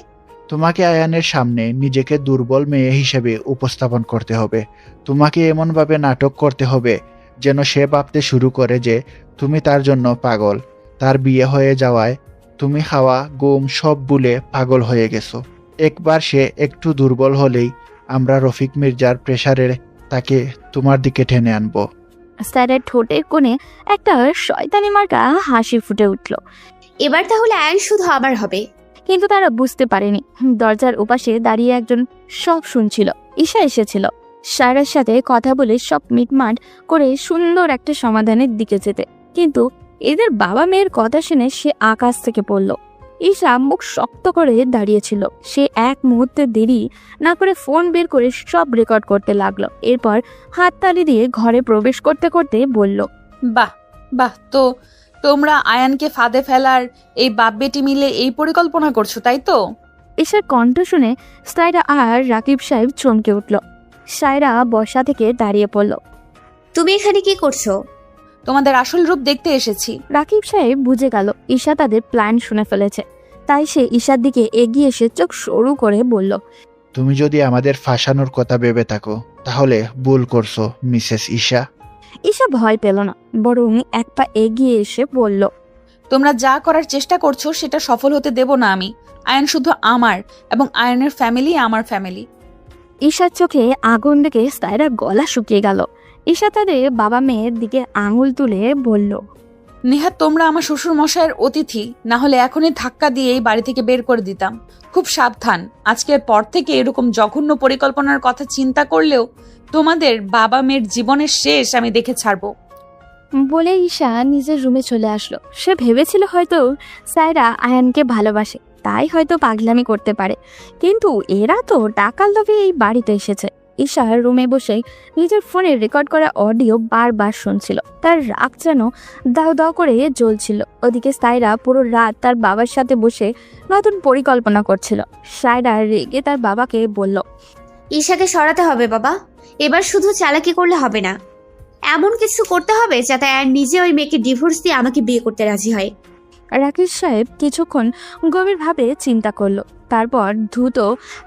তোমাকে আয়ানের সামনে নিজেকে দুর্বল মেয়ে হিসেবে উপস্থাপন করতে হবে। তোমাকে এমনভাবে নাটক করতে হবে যেন সে ভাবতে শুরু করে যে তুমি তার জন্য পাগল। তার বিয়ে হয়ে যাওয়ায় তুমি খাওয়া ঘুম সব ভুলে পাগল হয়ে গেছো। একবার সে একটু দুর্বল হলেই আমরা রফিক মির্জার প্রেসারে তাকে তোমার দিকে টেনে আনবো। সায়রার ঠোঁটের কোণে একটা শয়তানি মার্কা হাসি ফুটে উঠল। এবার তাহলে আয়ন শুধু আমার হবে। কিন্তু তারা বুঝতে পারেনি দরজার ওপাশে দাঁড়িয়ে একজন সব শুনছিল। ঈশা এসেছিল সায়রার সাথে কথা বলে সব মিটমাট করে সুন্দর একটা সমাধানের দিকে যেতে। কিন্তু এদের বাবা মেয়ের কথা শুনে সে আকাশ থেকে পড়ল। ঈশা মুখ শক্ত করে দাঁড়িয়েছিল। সে এক মুহূর্তে দেরি না করে ফোন বের করে সব রেকর্ড করতে লাগলো। এরপর হাততালি দিয়ে ঘরে প্রবেশ করতে করতে বলল, বাহ বাহ, তো তোমরা আয়ানকে ফাঁদে ফেলার এই বাপ বেটি মিলে এই পরিকল্পনা করছো, তাই তো? ঈশার কণ্ঠ শুনে সায়রা আর রাকিব সাহেব চমকে উঠল। সায়রা বসা থেকে দাঁড়িয়ে পড়ল। তুমি এখানে কি করছো? তোমাদের আসল রূপ দেখতে এসেছি। রাকিব সাহেব বুঝে গেল ঈশা তাদের প্ল্যান শুনে ফেলেছে, তাই সে ঈশার দিকে এগিয়ে এসে চোখ সরু করে বলল, তুমি যদি আমাদের ফাঁসানোর কথা ভেবে থাকো তাহলে ভুল করছো মিসেস ঈশা। ঈশা ভয় পেল না, বরং এক পা এগিয়ে এসে বলল, তোমরা যা করার চেষ্টা করছো সেটা সফল হতে দেব না আমি। আয়ন শুধু আমার, এবং আয়নের ফ্যামিলি আমার ফ্যামিলি। ঈশার চোখে আগুন দেখে সায়রার গলা শুকিয়ে গেল। ঈশা তাদের বাবা মেয়ের দিকে আঙুল তুলে বলল, নেহাত তোমরা আমার শ্বশুর মশাইয়ের অতিথি, না হলে এখনই ধাক্কা দিয়ে এই বাড়ি থেকে বের করে দিতাম। খুব সাবধান, আজকের পর থেকে এরকম জঘন্য পরিকল্পনার কথা চিন্তা করলেও তোমাদের বাবা মেয়ের জীবনের শেষ আমি দেখে ছাড়বো। বলে ঈশা নিজের রুমে চলে আসলো। সে ভেবেছিল হয়তো সায়রা আয়ানকে ভালোবাসে, তাই হয়তো পাগলামি করতে পারে, কিন্তু এরা তো টাকার লোভে এই বাড়িতে এসেছে। ঈশা রুমে বসেই নিজের ফোনে রেকর্ড করা অডিও বারবার শুনছিল। তার রাগ যেন দাও দাও করে জ্বলছিল। ওদিকে সায়রা পুরো রাত তার বাবার সাথে বসে নতুন পরিকল্পনা করছিল। সায়রা রেগে তার বাবাকে বলল, ঈশাকে সরাতে হবে বাবা। এবার শুধু চালাকি করলে হবে না, এমন কিছু করতে হবে যাতে আয়ন নিজে ওই মেয়েকে ডিভোর্স দিয়ে আমাকে বিয়ে করতে রাজি হয়। রাকেশ সাহেব কিছুক্ষণ গভীরভাবে চিন্তা করলো, তারপর দ্রুত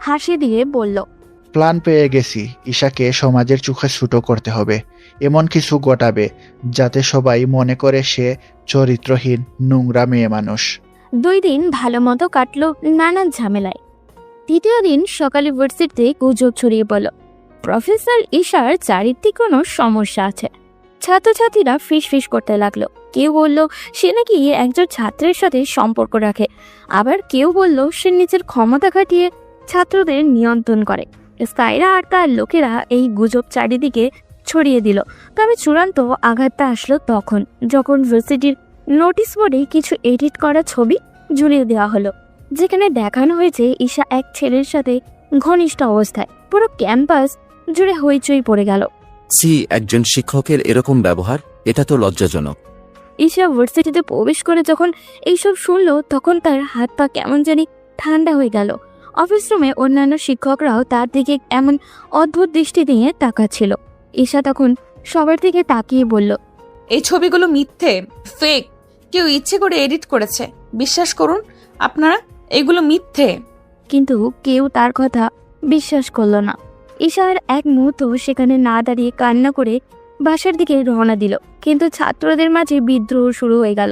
হাসি দিয়ে বলল, প্ল্যান পেয়ে গেছি। ঈশাকে সমাজের চোখে ছোট করতে হবে, এমন কিছু ঘটাবে যাতে সবাই মনে করে সে চরিত্রহীন নোংরা মেয়ে মানুষ। 2 দিন ভালো মতো কাটলো নানান ঝামেলায়। 3য় দিন সকালে ভার্সিটিতে গুজব ছড়িয়ে পড়ল প্রফেসর ঈশার চারিত্রিক কোনো সমস্যা আছে। ছাত্রছাত্রীরা ফিস করতে লাগলো। কেউ বলল সে নাকি একজন ছাত্রের সাথে সম্পর্ক রাখে, আবার কেউ বলল সে নিজের ক্ষমতা খাটিয়ে ছাত্রদের নিয়ন্ত্রণ করে। সায়রা আর তার লোকেরা এই গুজব চারিদিকে ছড়িয়ে দিল। তবে চূড়ান্ত আঘাতটা আসলো তখন, যখন ভার্সিটির নোটিশ বোর্ডে কিছু এডিট করা ছবি ঝুলিয়ে দেওয়া হলো, যেখানে দেখানো হয়েছে ঈশা এক ছেলের সাথে ঘনিষ্ঠ অবস্থায়। পুরো ক্যাম্পাস জুড়ে হইচই পড়ে গেল। একজন শিক্ষকের এরকম ব্যবহার, এটা তো লজ্জাজনক। ঈশা ভার্সিটিতে প্রবেশ করে যখন এইসব শুনলো, তখন তার হাত পা কেমন জানি ঠান্ডা হয়ে গেল। অফিস রুমে অন্যান্য শিক্ষকরাও তার দিকে এমন অদ্ভুত দৃষ্টি দিয়ে তাকাচ্ছিল। ঈশা তখন সবার দিকে তাকিয়ে বলল, এই ছবিগুলো মিথ্যে, ফেক, কেউ ইচ্ছে করে এডিট করেছে। বিশ্বাস করুন আপনারা, এগুলো মিথ্যে। কিন্তু কেউ তার কথা বিশ্বাস করল না। ঈশার এক মুহূর্ত সেখানে না দাঁড়িয়ে কান্না করে বাসার দিকে রওনা দিল। কিন্তু ছাত্রদের মাঝে বিদ্রোহ শুরু হয়ে গেল।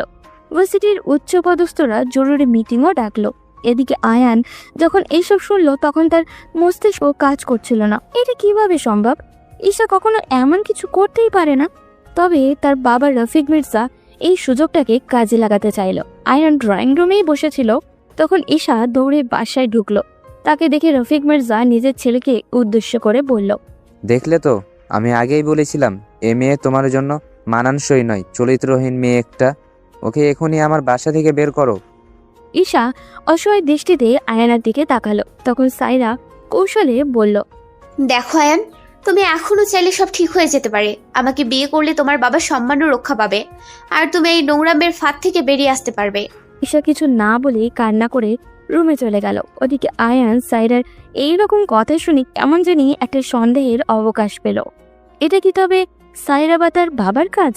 ভার্সিটির উচ্চপদস্থরা জরুরি মিটিংও ডাকলো। এদিকে আয়ান যখন এইসব শুনলো, তখন তার মস্তিষ্ক কাজ করছিল না। এটা কিভাবে সম্ভব? ঈশা কখনো এমন কিছু করতেই পারে না। তবে তার বাবা রফিক মির্জা এই সুযোগটাকে কাজে লাগাতে চাইল। আয়ান ড্রয়িং রুমেই বসেছিল, তখন ঈশা দৌড়ে বাসায় ঢুকলো। তাকে দেখে রফিক মির্জা নিজের ছেলেকে উদ্দেশ্য করে বলল, দেখলে তো, আমি আগেই বলেছিলাম এ মেয়ে তোমার জন্য মানানসই নয়, চরিত্রহীন মেয়ে একটা। ওকে এখনই আমার বাসা থেকে বের করো। ঈশা অসহায় দৃষ্টিতে আয়ানার দিকে তাকালো। তখন সায়রা কৌশলে বলল, দেখো আয়ান, তুমি এখনো চাইলে সব ঠিক হয়ে যেতে পারে। আমাকে বিয়ে করলে তোমার বাবা সম্মানও রক্ষা পাবে, আর তুমি এই নোংরামের ফাঁদ থেকে বেরিয়ে আসতে পারবে। ঈশা কিছু না বলে কান্না করে রুমে চলে গেল। ওদিকে আয়ান সাইরার এইরকম কথা শুনে কেমন জানি একটা সন্দেহের অবকাশ পেল। এটা কি তবে সাইরা বা তার বাবার কাজ?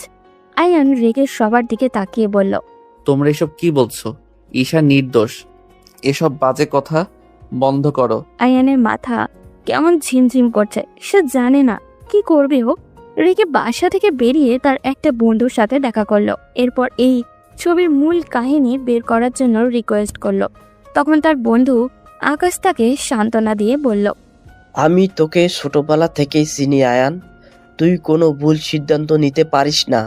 আয়ান রেগে সবার দিকে তাকিয়ে বলল, তোমরা এসব কি বলছো? ঈশা নির্দোষ। এসব বাজে কথা বন্ধ করো। আয়ানের মাথা কেমন ঝিমঝিম করছে। সে জানে না কি করবে। ও রেগে বাসা থেকে বেরিয়ে তার একটা বন্ধুর সাথে দেখা করলো। এরপর এই ছবির মূল কাহিনী বের করার জন্য রিকোয়েস্ট করলো। তখন তার বন্ধু আকাশ তাকে সান্ত্বনা দিয়ে বলল, আমি তোকে ছোটবেলা থেকেই চিনি আয়ান, তুই কোনো ভুল সিদ্ধান্ত নিতে পারিস না।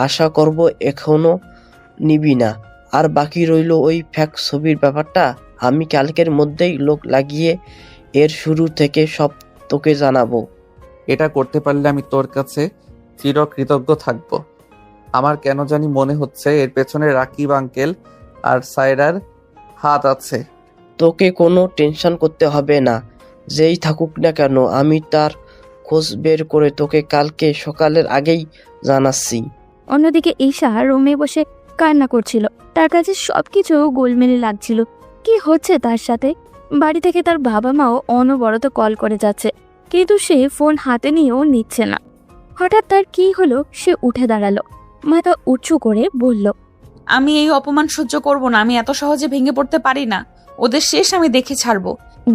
আশা করব এখনো নিবি না। আর বাকি রইল ওই ফ্যাক ছবির ব্যাপারটা। আমি কালকের মধ্যেই লোক লাগিয়ে এর শুরু থেকে সব তোকে জানাবো। এটা করতে পারলে আমি তোর কাছে চিরকৃতজ্ঞ থাকব। আমার কেন জানি মনে হচ্ছে এর পেছনে রাকিব আঙ্কেল আর সায়রার হাত আছে। তোকে কোনো টেনশন করতে হবে না, যেই থাকুক না কেন আমি তার খোঁজ বের করে তোকে কালকে সকালের আগেই জানাচ্ছি। অন্যদিকে ঈশা রুমে বসে কান্না করছিল। তার কাছে সবকিছু গোলমেলে লাগছিল। কি হচ্ছে তার সাথে? বাড়ি থেকে তার বাবা মাও অনবরত কল করে যাচ্ছে, কিন্তু সে ফোন হাতে নিয়েও নিচ্ছে না। হঠাৎ তার কি হলো? সে উঠে দাঁড়ালো, মাথা উঁচু করে বলল, আমি এই অপমান সহ্য করব না। আমি এত সহজে ভেঙে পড়তে পারি না। ওদের শেষ আমি দেখে ছাড়বো।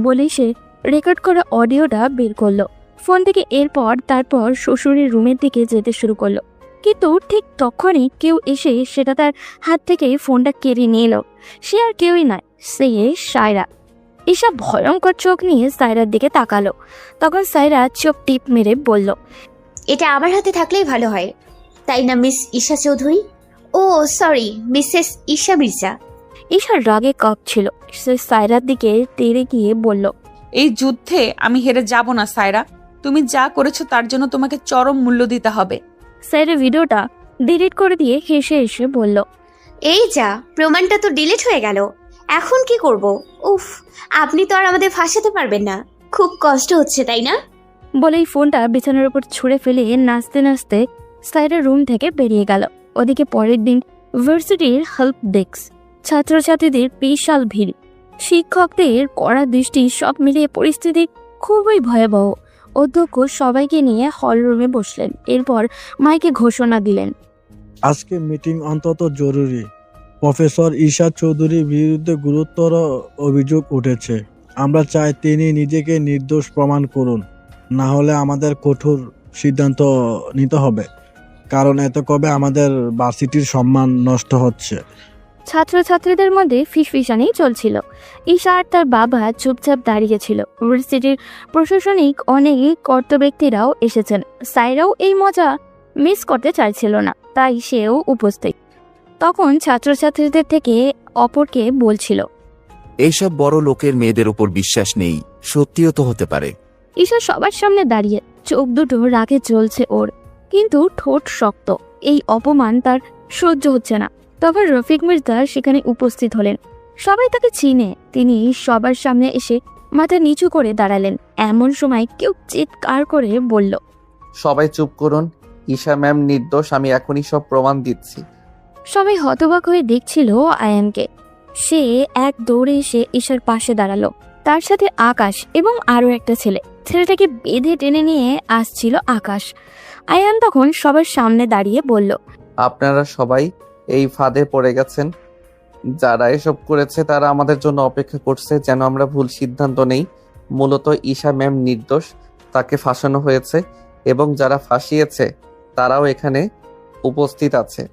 বলেই সে রেকর্ড করা অডিওটা বের করলো ফোন থেকে। তারপর শ্বশুরের রুমের দিকে যেতে শুরু করলো। কিন্তু ঠিক তখনই কেউ এসে সেটা তার হাত থেকে ফোনটা কেড়ে নিয়ে এলো। সে আর কেউই নয়, সে সায়রা। ঈশা ভয়ঙ্কর চোখ নিয়ে সায়রার দিকে তাকালো। তখন সায়রা চোখ টিপ মেরে বলল, এটা আমার হাতে থাকলেই ভালো হয়, তাই না মিস ঈশা চৌধুরী? ও সরি, মিসেস ঈশা মির্জা। ঈশার রাগে কাঁপছিল। সে সায়রার দিকে তেড়ে গিয়ে বলল, এই যুদ্ধে আমি হেরে যাব না সায়রা। তুমি যা করেছো তার জন্য তোমাকে চরম মূল্য দিতে হবে। সায়রা ভিডিওটা ডিলিট করে দিয়ে হেসে হেসে বলল, এই যা, প্রমাণটা তো ডিলিট হয়ে গেল। এখন কি করব? উফ, আপনি তো আর আমাদের ফাঁসাতে পারবেন না। খুব কষ্ট হচ্ছে তাই না? বলেই ফোনটা বিছানার উপর ছুঁড়ে ফেলে নাচতে নাচতে সায়রার রুম থেকে বেরিয়ে গেল। ওদিকে পরের দিন ভার্সিটির হেল্প ডেস্ক, ছাত্রছাত্রীদের বিশাল ভিড়, শিক্ষকদের কড়া দৃষ্টি, সব মিলিয়ে পরিস্থিতি খুবই ভয়াবহ। অধ্যক্ষ সবাইকে নিয়ে হল রুমে বসলেন। এরপর মাইকে ঘোষণা দিলেন, আজকে মিটিং অন্তত জরুরি। প্রফেসর ঈশা চৌধুরীর বিরুদ্ধে গুরুতর অভিযোগ উঠেছে। আমরা চাই তিনি নিজেকে নির্দোষ প্রমাণ করুন, না হলে আমাদের কঠোর সিদ্ধান্ত নিতে হবে। কারণ এতে কবে আমাদের ভার্সিটির সম্মান নষ্ট হচ্ছে। ছাত্রছাত্রীদের মধ্যে ফিসফিসানি চলছিল। ঈশা আর তার বাবা চুপচাপ দাঁড়িয়েছিল। ইউনিভার্সিটির প্রশাসনিক অনেক কর্তা ব্যক্তিরাও এসেছেন। সায়রাও এই মজা মিস করতে চাইছিল না, তাই সেও উপস্থিত। তখন ছাত্রছাত্রীদের থেকে অপরকে বলছিল, এইসব বড় লোকের মেয়েদের উপর বিশ্বাস নেই, সত্যিও তো হতে পারে। ঈশা সবার সামনে দাঁড়িয়ে, চোখ দুটো রাগে জ্বলছে ওর, কিন্তু ঠোঁট শক্ত। এই অপমান তার সহ্য হচ্ছে না। তখন রফিক মির্জা সেখানে উপস্থিত হলেন। সবাই তাকে চিনে। তিনি সবার সামনে এসে মাথা নিচু করে দাঁড়ালেন। এমন সময় কেউ চিৎকার করে বলল, সবাই চুপ করুন, ঈশা ম্যাম নির্দোষ। আমি এখনই সব প্রমাণ দিচ্ছি। সবাই হতবাক হয়ে দেখছিল আয়ানকে। সে এক দৌড়ে এসে ঈশার পাশে দাঁড়ালো। তার সাথে আকাশ এবং আরো একটা ছেলে। ছেলেটাকে বেঁধে টেনে নিয়ে আসছিল আকাশ। আয়ান তখন সবার সামনে দাঁড়িয়ে বলল, আপনারা সবাই এই ফাঁদে পড়ে গেছেন। যারা এসব করেছে তারা আমাদের জন্য অপেক্ষা করছে যেন আমরা ভুল সিদ্ধান্ত নেই। মূলত ঈশা ম্যাম নির্দোষ, তাকে ফাঁসানো হয়েছে এবং যারা ফাঁসিয়েছে তারাও এখানে উপস্থিত আছে।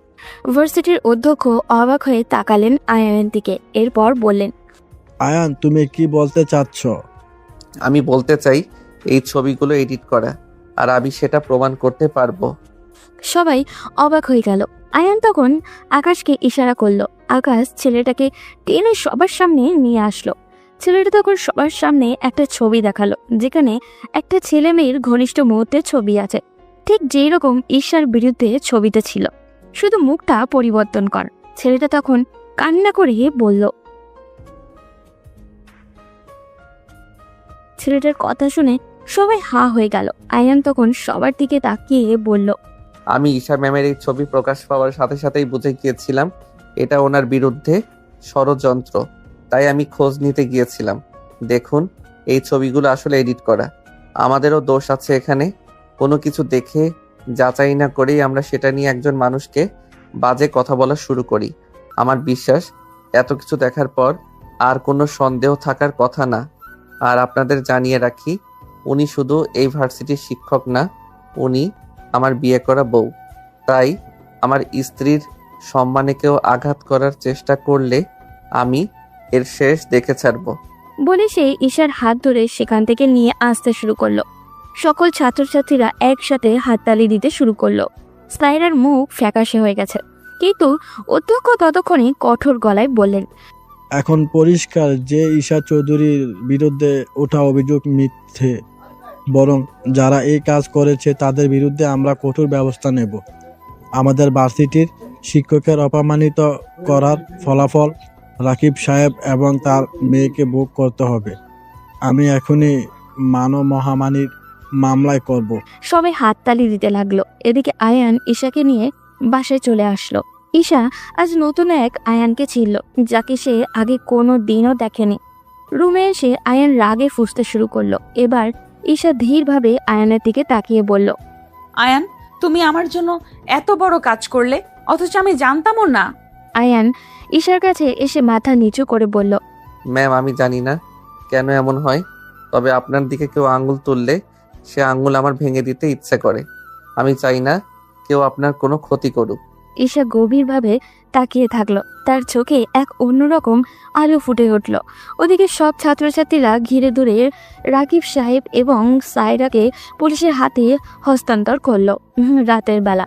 ভার্সিটির অধ্যক্ষ অবাক হয়ে তাকালেন আয়ানের দিকে। এরপর বললেন, আয়ান, তুমি কি বলতে চাচ্ছ? আমি বলতে চাই এই ছবিগুলো এডিট করা, আর আমি সেটা প্রমাণ করতে পারবো। সবাই অবাক হয়ে গেল। আয়ান তখন আকাশকে ইশারা করলো। আকাশ ছেলেটাকে টেনে সবার সামনে নিয়ে আসলো। ছেলেটা তখন সবার সামনে একটা ছবি দেখালো, যেখানে একটা ছেলে মেয়ের ঘনিষ্ঠ মুহূর্তের ছবি আছে, ঠিক যেই রকম ঈশার বিরুদ্ধে ছবিতে ছিল, শুধু মুখটা পরিবর্তন কর। ছেলেটা তখন কান্না করে বলল, ছেলেটার কথা শুনে সবাই হা হয়ে গেল। আয়ান তখন সবার দিকে তাকিয়ে বলল, আমি ঈশা ম্যামের এই ছবি প্রকাশ পাওয়ার সাথে সাথেই বুঝে গিয়েছিলাম এটা ওনার বিরুদ্ধে ষড়যন্ত্র, তাই আমি খোঁজ নিতে গিয়েছিলাম। দেখুন, এই ছবিগুলো আসলে এডিট করা। আমাদেরও দোষ আছে এখানে। কোনো কিছু দেখে যাচাই না করেই আমরা সেটা নিয়ে একজন মানুষকে বাজে কথা বলা শুরু করি। আমার বিশ্বাস এত কিছু দেখার পর আর কোনো সন্দেহ থাকার কথা না। আর আপনাদের জানিয়ে রাখি, উনি শুধু এই ভার্সিটির শিক্ষক না, উনি আমার বিয়ে করা বউ। তাই আমার স্ত্রীর সম্মানে কেউ আঘাত করার চেষ্টা করলে আমি এর শেষ দেখে ছাড়বো। বলে সে ঈশার হাত ধরে সেখান থেকে নিয়ে আসতে শুরু করলো। সকল ছাত্রছাত্রীরা একসাথে হাততালি দিতে শুরু করলো। সায়রার মুখ ফ্যাকাশে হয়ে গেছে, কিন্তু অধ্যক্ষ ততক্ষণে কঠোর গলায় বললেন, এখন পরিষ্কার যে ঈশা চৌধুরীর বিরুদ্ধে ওঠা অভিযোগ মিথ্যে। বরং যারা এই কাজ করেছে তাদের বিরুদ্ধে আমরা কঠোর ব্যবস্থা নেব। আমাদের ভার্সিটির শিক্ষকের অপমানিত করার ফলাফল রাকিব সাহেব এবং তার মেয়েকে ভোগ করতে হবে। আমি এখনই মানবমহামারীর মামলায় করব। সবাই হাততালি দিতে লাগলো। এদিকে আয়ান ঈশাকে নিয়ে বাসায় চলে আসলো। ঈশা আজ নতুন এক আয়ানকে চিনল, যাকে সে আগে কোনো দিনও দেখেনি। রুমে এসে আয়ান রাগে ফুঁসতে শুরু করলো। এবার ঈশা ধীরভাবে আয়ানের দিকে তাকিয়ে বলল, আয়ান, তুমি আমার জন্য এত বড় কাজ করলে, অথচ আমি জানতামও না। আয়ান ঈশার কাছে এসে মাথা নিচু করে বলল, ম্যাম, আমি জানি না কেন এমন হয়, তবে আপনার দিকে কেউ আঙ্গুল তুললে সে আঙ্গুল আমার ভেঙে দিতে ইচ্ছে করে। আমি চাই না কেউ আপনার কোনো ক্ষতি করুক। ঈশা গভীরভাবে তাকিয়ে থাকলো। তার চোখে এক অন্যরকম আলো ফুটে উঠল। ওদিকে সব ছাত্রছাত্রীরা ঘিরে ধরে রাকিব সাহেব এবং সায়রাকে পুলিশের হাতে হস্তান্তর করলো। রাতের বেলা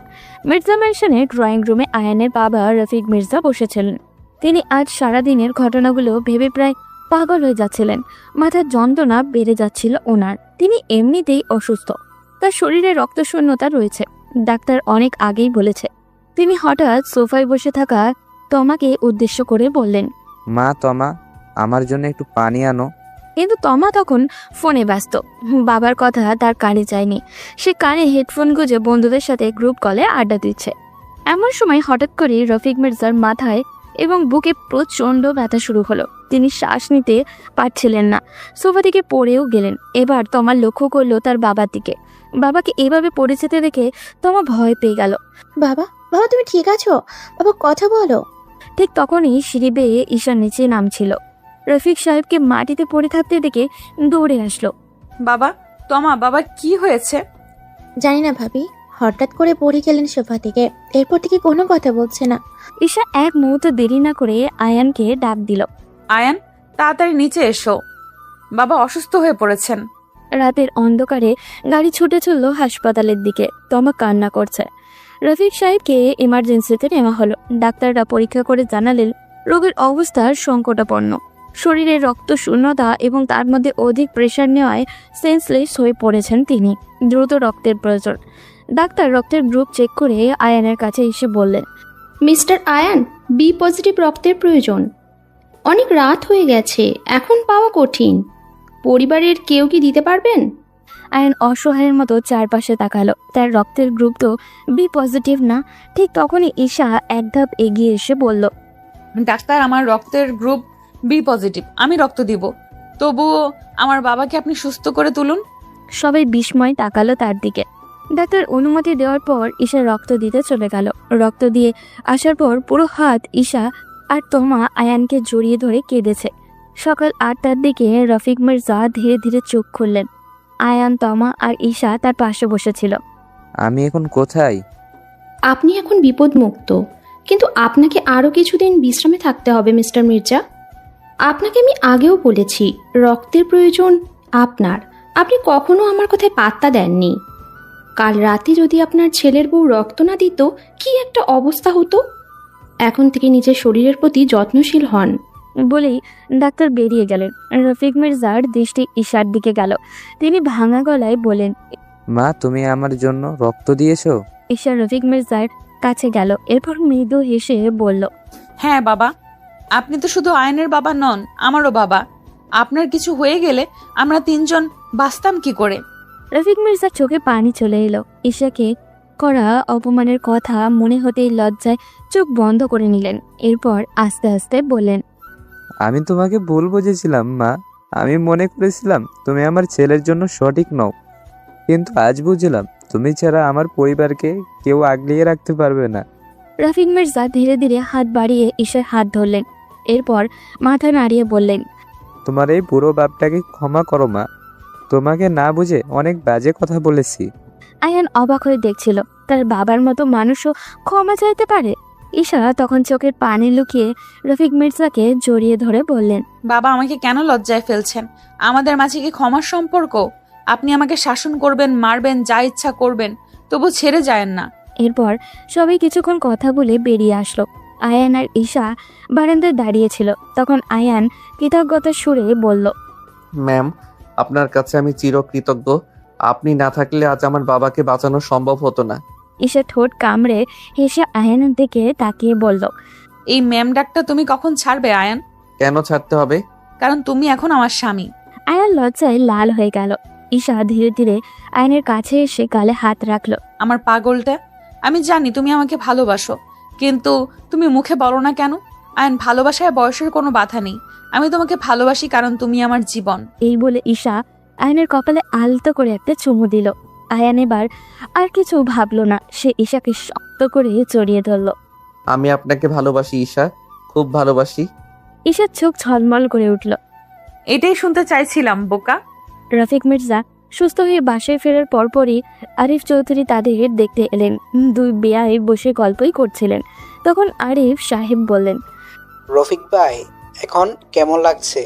মির্জা ম্যানশনের ড্রয়িং রুমে আয়ানের বাবা রফিক মির্জা বসেছিলেন। তিনি আজ সারাদিনের ঘটনাগুলো ভেবে প্রায় পাগল হয়ে যাচ্ছিলেন। মাথার যন্ত্রণা বেড়ে যাচ্ছিল ওনার। তিনি এমনিতেই অসুস্থ, তার শরীরে রক্তশূন্যতা রয়েছে, ডাক্তার অনেক আগেই বলেছে। তিনি হঠাৎ সোফায় বসে থাকা তমাকে উদ্দেশ্য করে বললেন, মা, তমা, আমার জন্য একটু পানি আনো। কিন্তু তমা তখন ফোনে ব্যস্ত। বাবার কথা তার কানে যায়নি। সে কানে হেডফোন গুঁজে বন্ধুদের সাথে গ্রুপ কলে আড্ডা দিচ্ছে। এমন সময় হঠাৎ করে রফিক মির্জার মাথায় এবং বুকে প্রচণ্ড ব্যথা শুরু হলো। তিনি শ্বাস নিতে পারছিলেন না, সোফা থেকে পড়েও গেলেন। এবার তমা লক্ষ্য করলো তার বাবার দিকে। বাবাকে এভাবে পড়ে যেতে দেখে তমা ভয় পেয়ে গেল। বাবা, বাবা তুমি ঠিক আছো? বাবা কথা বলো। ঠিক তখনই সিঁড়ি বেয়ে ঈশার নিচে নামছিল। রফিক সাহেবকে মাটিতে পড়ে থাকতে দেখে দৌড়ে আসলো। বাবা, তোমা, বাবা কি হয়েছে? জানি না ভাবি, হঠাৎ করে পড়ে গেলেন সোফা থেকে, এরপর থেকে কোনো কথা বলছে না। ঈশা এক মুহূর্ত দেরি না করে আয়ানকে ডাক দিল। আয়ান, তাড়াতাড়ি নিচে এসো, বাবা অসুস্থ হয়ে পড়েছেন। রাতের অন্ধকারে গাড়ি ছুটে চলল হাসপাতালের দিকে। তমা কান্না করছে। রফিক সাহেবকে এমার্জেন্সিতে নেওয়া হলো। ডাক্তাররা পরীক্ষা করে জানালেন রোগীর অবস্থা সংকটাপন্ন। শরীরে রক্ত শূন্যতা এবং তার মধ্যে অধিক প্রেশার নেওয়ায় সেন্সলেস হয়ে পড়েছেন তিনি। দ্রুত রক্তের প্রয়োজন। ডাক্তার রক্তের গ্রুপ চেক করে আয়ানের কাছে এসে বললেন, মিস্টার আয়ান, বি পজিটিভ রক্তের প্রয়োজন। অনেক রাত হয়ে গেছে, এখন পাওয়া কঠিন। পরিবারের কেউ কি দিতে পারবেন? আয়ান অসহায়ের মতো চারপাশে তাকালো। তার রক্তের গ্রুপ তো বি পজিটিভ না। ঠিক তখনই ঈশা এক ধাপ এগিয়ে এসে বলল, ডাক্তার, আমার রক্তের গ্রুপ বি পজিটিভ, আমি রক্ত দিব। তবুও আমার বাবাকে আপনি সুস্থ করে তুলুন। সবাই বিস্ময় তাকালো তার দিকে। ডাক্তার অনুমতি দেওয়ার পর ঈশা রক্ত দিতে চলে গেল। রক্ত দিয়ে আসার পর পুরো হাত ঈশা আর তমা আয়ানকে জড়িয়ে ধরে কেঁদেছে। সকাল 8টার দিকে রফিক মির্জা ধীরে ধীরে চোখ খুললেন। আয়ান, তমা আর ঈশা তার পাশে বসেছিল। আমি এখন কোথায়? আপনি এখন বিপদমুক্ত, কিন্তু আপনাকে আরও কিছুদিন বিশ্রামে থাকতে হবে মিস্টার মির্জা। আপনাকে আমি আগেও বলেছি, রক্তের প্রয়োজন আপনার। আপনি কখনো আমার কথায় পাত্তা দেননি। কাল রাতে যদি আপনার ছেলের বউ রক্ত না দিত, কি একটা অবস্থা হতো। এখন থেকে নিজের শরীরের প্রতি যত্নশীল হন। বলেই ডাক্তার বেরিয়ে গেলেন। রফিক মির্জার দৃষ্টি ঈশার দিকে গেল। তিনি ভাঙা গলায় বলেন, মা, তুমি আমার জন্য রক্ত দিয়েছো? ঈশা রফিক মির্জার কাছে গেল। এরপর মৃদু হেসে বলল, হ্যাঁ বাবা, আপনি তো শুধু আয়নের বাবা নন, আমারও বাবা। আপনার কিছু হয়ে গেলে আমরা তিনজন বাঁচতাম কি করে? রফিক মির্জার চোখে পানি চলে এলো। ঈশাকে করা অপমানের কথা মনে হতেই লজ্জায় চোখ বন্ধ করে নিলেন। এরপর আস্তে আস্তে বললেন, আমি তোমাকে ভুল বুঝেছিলাম মা। আমি মনে করেছিলাম তুমি আমার ছেলের জন্য সঠিক নও, কিন্তু আজ বুঝলাম তুমি ছাড়া আমার পরিবারকে কেউ আগলিয়ে রাখতে পারবে না। রফিক মির্জা ধীরে ধীরে হাত বাড়িয়ে ঈশার হাত ধরলেন। এরপর মাথা নাড়িয়ে বললেন, তোমার এই বুড়ো বাপটাকে ক্ষমা করো মা। তোমাকে না বুঝে অনেক বাজে কথা বলেছি। আয়ান অবাক হয়ে দেখছিল তার বাবার মতো মানুষও ক্ষমা চাইতে পারে। ঈশা তখন চোখের পানি লুকিয়ে রফিক মির্জাকে জড়িয়ে ধরে বললেন, বাবা, আমাকে কেন লজ্জায় ফেলছেন? আমাদের মাঝে কি ক্ষমার সম্পর্ক? আপনি আমাকে শাসন করবেন, মারবেন, যা ইচ্ছা করবেন, তবু ছেড়ে যায়েন না। এরপর সবাই কিছুক্ষণ কথা বলে বেরিয়ে আসলো। আয়ান আর ঈশা বারান্দায় দাঁড়িয়েছিল। তখন আয়ান কৃতজ্ঞতার সুরে বলল, ম্যাম, আপনার কাছে আমি চিরকৃতজ্ঞ। আপনি না থাকলে আজ আমার বাবাকে বাঁচানো সম্ভব হতো না। ঈশা ঠোঁট কামড়ে হেসে আয়ানের দিকে তাকিয়ে বলল, এই ম্যাম ডাকটা তুমি কখন ছাড়বে আয়ান? কেন ছাড়তে হবে? কারণ তুমি এখন আমার স্বামী। আয়ান লজ্জায় লাল হয়ে গেল। ঈশা ধীরে ধীরে আয়নের কাছে এসে গালে হাত রাখলো। আমার পাগলটা, আমি জানি তুমি আমাকে ভালোবাসো, কিন্তু তুমি মুখে বলো না কেন? আয়ান, ভালোবাসায় বয়সের কোনো বাধা নেই। আমি তোমাকে ভালোবাসি কারণ তুমি আমার জীবন। এই বলে ঈশা আয়নের কপালে আলতো করে একটা চুমু দিল। আয়ান এবার আর কিছু ভাবলো না, সে ঈশাকে শক্ত করে জড়িয়ে ধরল। আমি আপনাকে ভালোবাসি ঈশা, খুব ভালোবাসি। ঈশার চোখ ঝলমল করে উঠল। এটাই শুনতে চাইছিলাম বোকা। রফিক মির্জা সুস্থ হয়ে বাসায় ফেরার পরপরই আরিফ চৌধুরী তাদের দেখতে এলেন। দুই বেয়াই বসে গল্পই করছিলেন। তখন আরিফ সাহেব বললেন, রফিক ভাই, এখন কেমন লাগছে?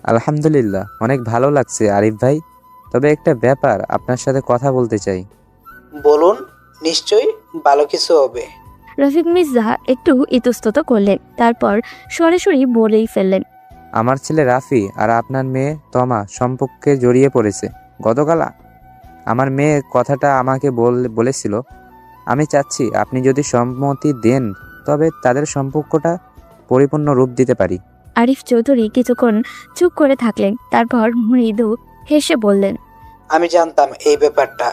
আলহামদুলিল্লাহ, অনেক ভালো লাগছে আরিফ ভাই। তবে একটা ব্যাপার আপনার সাথে কথা বলতে চাই। বলুন, নিশ্চয়ই ভালো কিছু হবে। রফিক মির্জা একটু ইতস্তত করলেন, তারপর সরাসরি বলেই ফেললেন, আমার ছেলে রাফি আর আপনার মেয়ে তমা সম্পর্কে জড়িয়ে পড়েছে। গতকাল আমার মেয়ে কথাটা আমাকে বলেছিল। আমি চাচ্ছি আপনি যদি সম্মতি দেন তবে তাদের সম্পর্কটা পরিপূর্ণ রূপ দিতে পারি। আরিফ চৌধুরী কিছুক্ষণ চুপ করে থাকলেন, তারপর মৃদু হেসে বললেন, আমি জানতাম এই ব্যাপারটা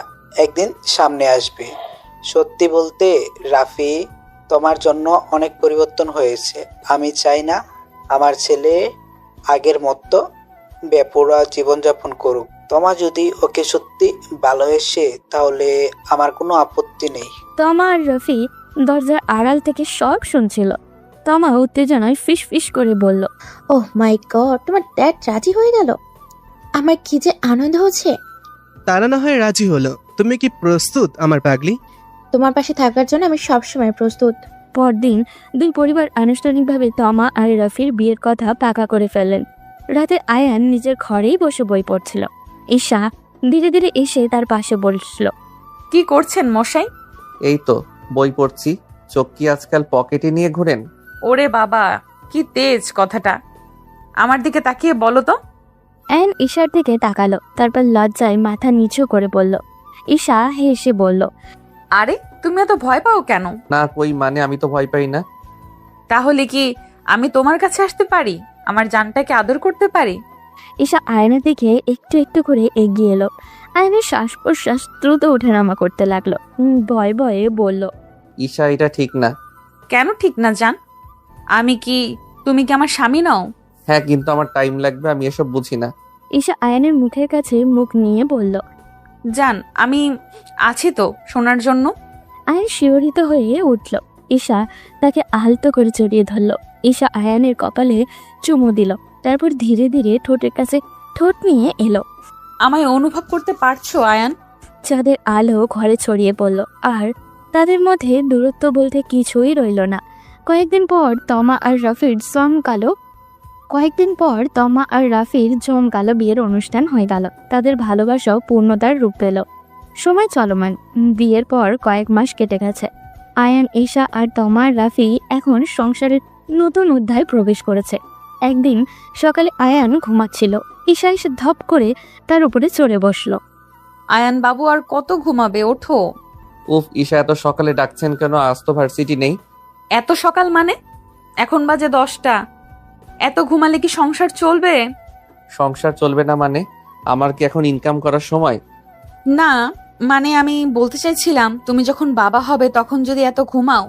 একদিন সামনে আসবে। সত্যি বলতে রাফি, তোমার জন্য অনেক পরিবর্তন হয়েছে। আমি চাই না আমার ছেলে আগের মতো বেপরোয়া জীবনযাপন করুক। তোমার যদি ওকে সত্যি ভালোবেসে তাহলে আমার কোনো আপত্তি নেই। তমা আর রফি দরজার আড়াল থেকে সব শুনছিল। তমা উত্তেজনায় ফিস ফিস করে বলল, ওহ মাই গড, তোমার ড্যাড রাজি হয়ে গেল। আমার কি যে আনন্দ হচ্ছে। তারা না হয় রাজি হলো, তুমি কি প্রস্তুত আমার পাগলি? তোমার পাশে থাকার জন্য আমি সবসময় প্রস্তুত। পরদিন দুই পরিবার আনুষ্ঠানিকভাবে তমা আর রফির বিয়ের কথা পাকা করে ফেললেন। রাতে আয়ান নিজের ঘরেই বসে বই পড়ছিল। ঈশা ধীরে ধীরে এসে তার পাশে বসল। কি করছেন মশাই? এই তো বই পড়ছি। চোখ কি আজকাল পকেটে নিয়ে ঘোরেন? ওরে বাবা, কি তেজ কথাটা। আমার দিকে তাকিয়ে বলো তো। আয়ান ঈশার দিকে তাকালো, তারপর লজ্জায় মাথা নিচু করে বলল। ঈশা হেসে বলল, আরে তুমি এত ভয় পাও কেন? না কই, মানে আমি তো ভয় পাই না। তাহলে কি আমি তোমার কাছে আসতে পারি? আমার জানটাকে আদর করতে পারি? ঈশা আয়নার দিকে একটু একটু করে এগিয়ে এলো। আয়নের শ্বাস প্রশ্বাস দ্রুত ওঠানামা করতে লাগলো। ভয়ে ভয়ে বলল, ঈশা, এটা ঠিক না। কেন ঠিক না জান? তুমি কি আমার স্বামী নও? হ্যাঁ, কিন্তু আমার টাইম লাগবে, আমি এসব বুঝি না। ঈশা আয়নের মুখের কাছে মুখ নিয়ে বলল, জান, আমি আছি তো শোনার জন্য। আয়ন শিহরিত হয়ে উঠল। ঈশা তাকে আলতো করে জড়িয়ে ধরল। ঈশা আয়ানের কপালে চুমু দিল, তারপর ধীরে ধীরে ঠোঁটের কাছে ঠোঁট নিয়ে এলো। আমায় অনুভব করতে পারছো আয়ান? চাঁদের আলো ঘরে ছড়িয়ে পড়ল, আর তাদের মধ্যে দূরত্ব বলতে কিছুই রইল না। কয়েকদিন পর তমা আর রাফির জমকালো বিয়ের অনুষ্ঠান হয়ে গেল। তাদের ভালোবাসাও পূর্ণতার রূপ পেল। সময় চলমান। বিয়ের পর কয়েক মাস কেটে গেছে। আয়ান, ঈশা আর তমা আর রাফি এখন সংসারের নতুন অধ্যায় প্রবেশ করেছে। একদিন সকালে আয়ান ঘুমাচ্ছিল। ঈশা এসে ধপ করে তার উপরে চড়ে বসলো। আয়ান বাবু, আর কত ঘুমাবে? ওঠো। উফ, ঈশা এত সকালে ডাকছেন কেন? আজ তো ভার্সিটি নেই। এত সকাল মানে? এখন বাজে 10টা। এত ঘুমালে কি সংসার চলবে? সংসার চলবে না মানে? আমার কি এখন ইনকাম করার সময়? না, মানে আমি বলতে চাইছিলাম, তুমি যখন বাবা হবে তখন যদি এত ঘুমাও,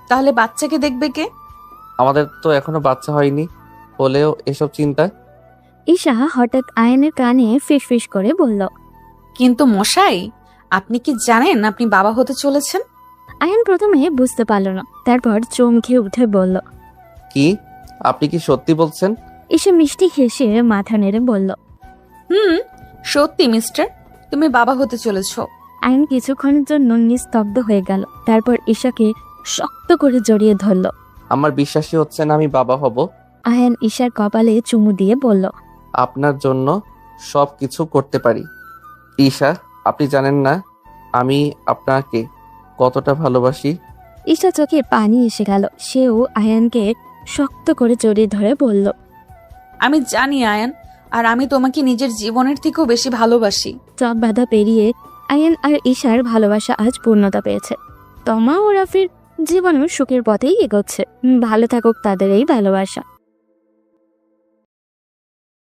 তাহলে বাচ্চাকে দেখবে কে? আমাদের তো এখনো বাচ্চা হয়নি, হলেও এসব চিন্তা। ঈশা হঠাৎ আয়ানের কানে ফিসফিস করে বলল। কিন্তু মশাই, আপনি কি জানেন আপনি বাবা হতে চলেছেন? আয়ান প্রথমে বুঝতে পারল না, তারপর চমকে উঠে বলল। কি, আপনি কি সত্যি বলছেন? ঈশা মিষ্টি হেসে মাথা নেড়ে বলল। সত্যি মিস্টার, তুমি বাবা হতে চলেছ। আয়ান কিছুক্ষণের জন্য নিস্তব্ধ হয়ে গেল, তারপর ঈশাকে শক্ত করে জড়িয়ে ধরল। আমার বিশ্বাসই হচ্ছে না আমি বাবা হব। আয়ান ঈশার কপালে চুমু দিয়ে বলল। আপনার জন্য সব কিছু করতে পারি। ঈশা, আপনি জানেন না আমি আপনাকে কতটা ভালোবাসি। ঈশা চোখে পানি এসে গেল, সেও আয়ানকে শক্ত করে জড়িয়ে ধরে বলল। আমি জানি আয়ান, আর আমি তোমাকে নিজের জীবনের থেকেও বেশি ভালোবাসি। সব বাধা পেরিয়ে আয়ান আর ঈশার ভালোবাসা আজ পূর্ণতা পেয়েছে। তমা ও রাফির জীবনের সুখের পথেই এগোচ্ছে। ভালো থাকুক তাদের এই ভালোবাসা।